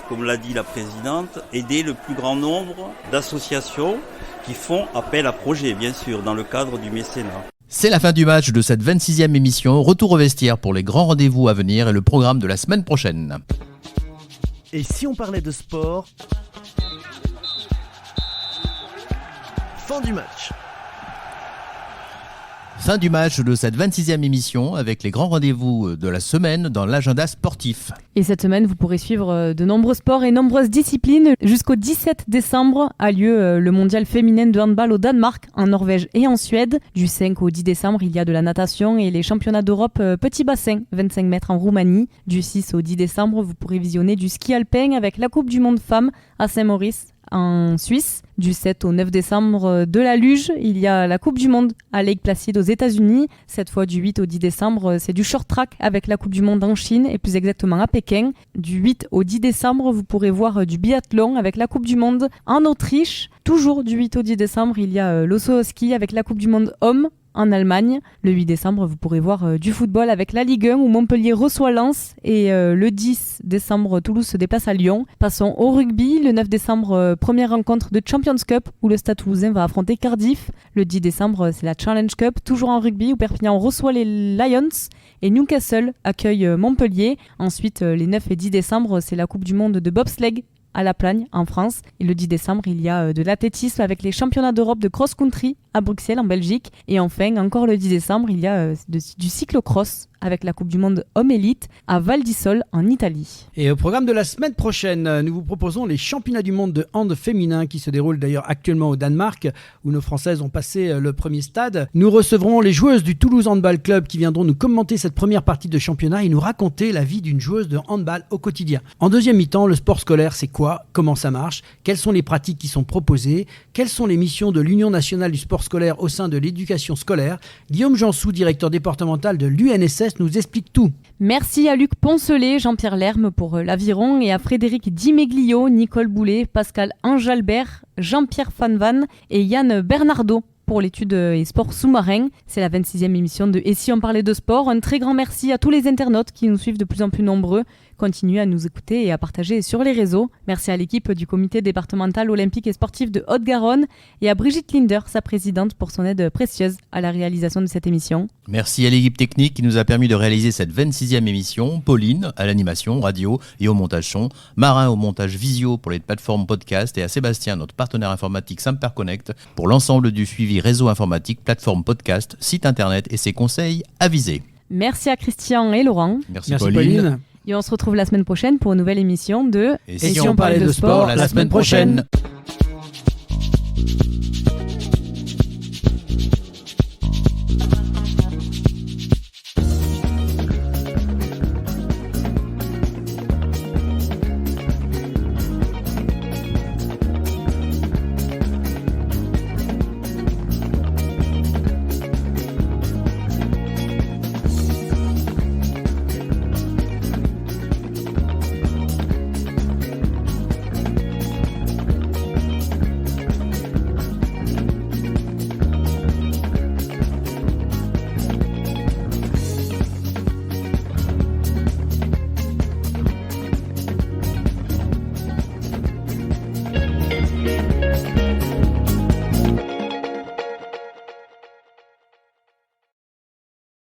comme l'a dit la présidente, aider le plus grand nombre d'associations qui font appel à projet, bien sûr, dans le cadre du mécénat. C'est la fin du match de cette 26e émission. Retour au vestiaire pour les grands rendez-vous à venir et le programme de la semaine prochaine. Et si on parlait de sport ? Fin du match. Fin du match de cette 26e émission avec les grands rendez-vous de la semaine dans l'agenda sportif. Et cette semaine, vous pourrez suivre de nombreux sports et nombreuses disciplines. Jusqu'au 17 décembre a lieu le mondial féminin de handball au Danemark, en Norvège et en Suède. Du 5 au 10 décembre, il y a de la natation et les championnats d'Europe petit bassin, 25 mètres en Roumanie. Du 6 au 10 décembre, vous pourrez visionner du ski alpin avec la Coupe du Monde Femmes à Saint-Maurice, en Suisse. Du 7 au 9 décembre, de la luge, il y a la Coupe du Monde à Lake Placid aux États-Unis. Cette fois, du 8 au 10 décembre, c'est du short track avec la Coupe du Monde en Chine et plus exactement à Pékin. Du 8 au 10 décembre, vous pourrez voir du biathlon avec la Coupe du Monde en Autriche. Toujours du 8 au 10 décembre, il y a l'osso au ski avec la Coupe du Monde homme en Allemagne. Le 8 décembre, vous pourrez voir du football avec la Ligue 1 où Montpellier reçoit Lens et le 10 décembre, Toulouse se déplace à Lyon. Passons au rugby. Le 9 décembre, première rencontre de Champions Cup où le Stade Toulousain va affronter Cardiff. Le 10 décembre, c'est la Challenge Cup, toujours en rugby où Perpignan reçoit les Lions et Newcastle accueille Montpellier. Ensuite, les 9 et 10 décembre, c'est la Coupe du Monde de bobsleigh à La Plagne, en France. Et le 10 décembre, il y a de l'athlétisme avec les championnats d'Europe de cross-country à Bruxelles, en Belgique. Et enfin, encore le 10 décembre, il y a du cyclocross avec la Coupe du Monde Homme Élite à Val di Sole, en Italie. Et au programme de la semaine prochaine, nous vous proposons les championnats du monde de hand féminin qui se déroulent d'ailleurs actuellement au Danemark, où nos Françaises ont passé le premier stade. Nous recevrons les joueuses du Toulouse Handball Club qui viendront nous commenter cette première partie de championnat et nous raconter la vie d'une joueuse de handball au quotidien. En deuxième mi-temps, le sport scolaire, c'est quoi ? Comment ça marche ? Quelles sont les pratiques qui sont proposées ? Quelles sont les missions de l'Union nationale du sport scolaire au sein de l'éducation scolaire ? Guillaume Jansou, directeur départemental de l'UNSS, nous explique tout. Merci à Luc Poncelet, Jean-Pierre Lerme pour l'aviron et à Frédéric Dimeglio, Nicole Boulet, Pascal Angelbert, Jean-Pierre Fanvan et Yann Bernardo pour l'étude et sport sous-marin. C'est la 26e émission de Et si on parlait de sport. Un très grand merci à tous les internautes qui nous suivent de plus en plus nombreux. Continuez à nous écouter et à partager sur les réseaux. Merci à l'équipe du comité départemental olympique et sportif de Haute-Garonne et à Brigitte Linder, sa présidente, pour son aide précieuse à la réalisation de cette émission. Merci à l'équipe technique qui nous a permis de réaliser cette 26e émission, Pauline à l'animation radio et au montage son, Marin au montage visio pour les plateformes podcast et à Sébastien, notre partenaire informatique Samperconnect, pour l'ensemble du suivi réseau informatique, plateforme podcast, site internet et ses conseils avisés. Merci à Christian et Laurent. Merci Pauline. Et on se retrouve la semaine prochaine pour une nouvelle émission de Et si on parlait de sport la semaine prochaine.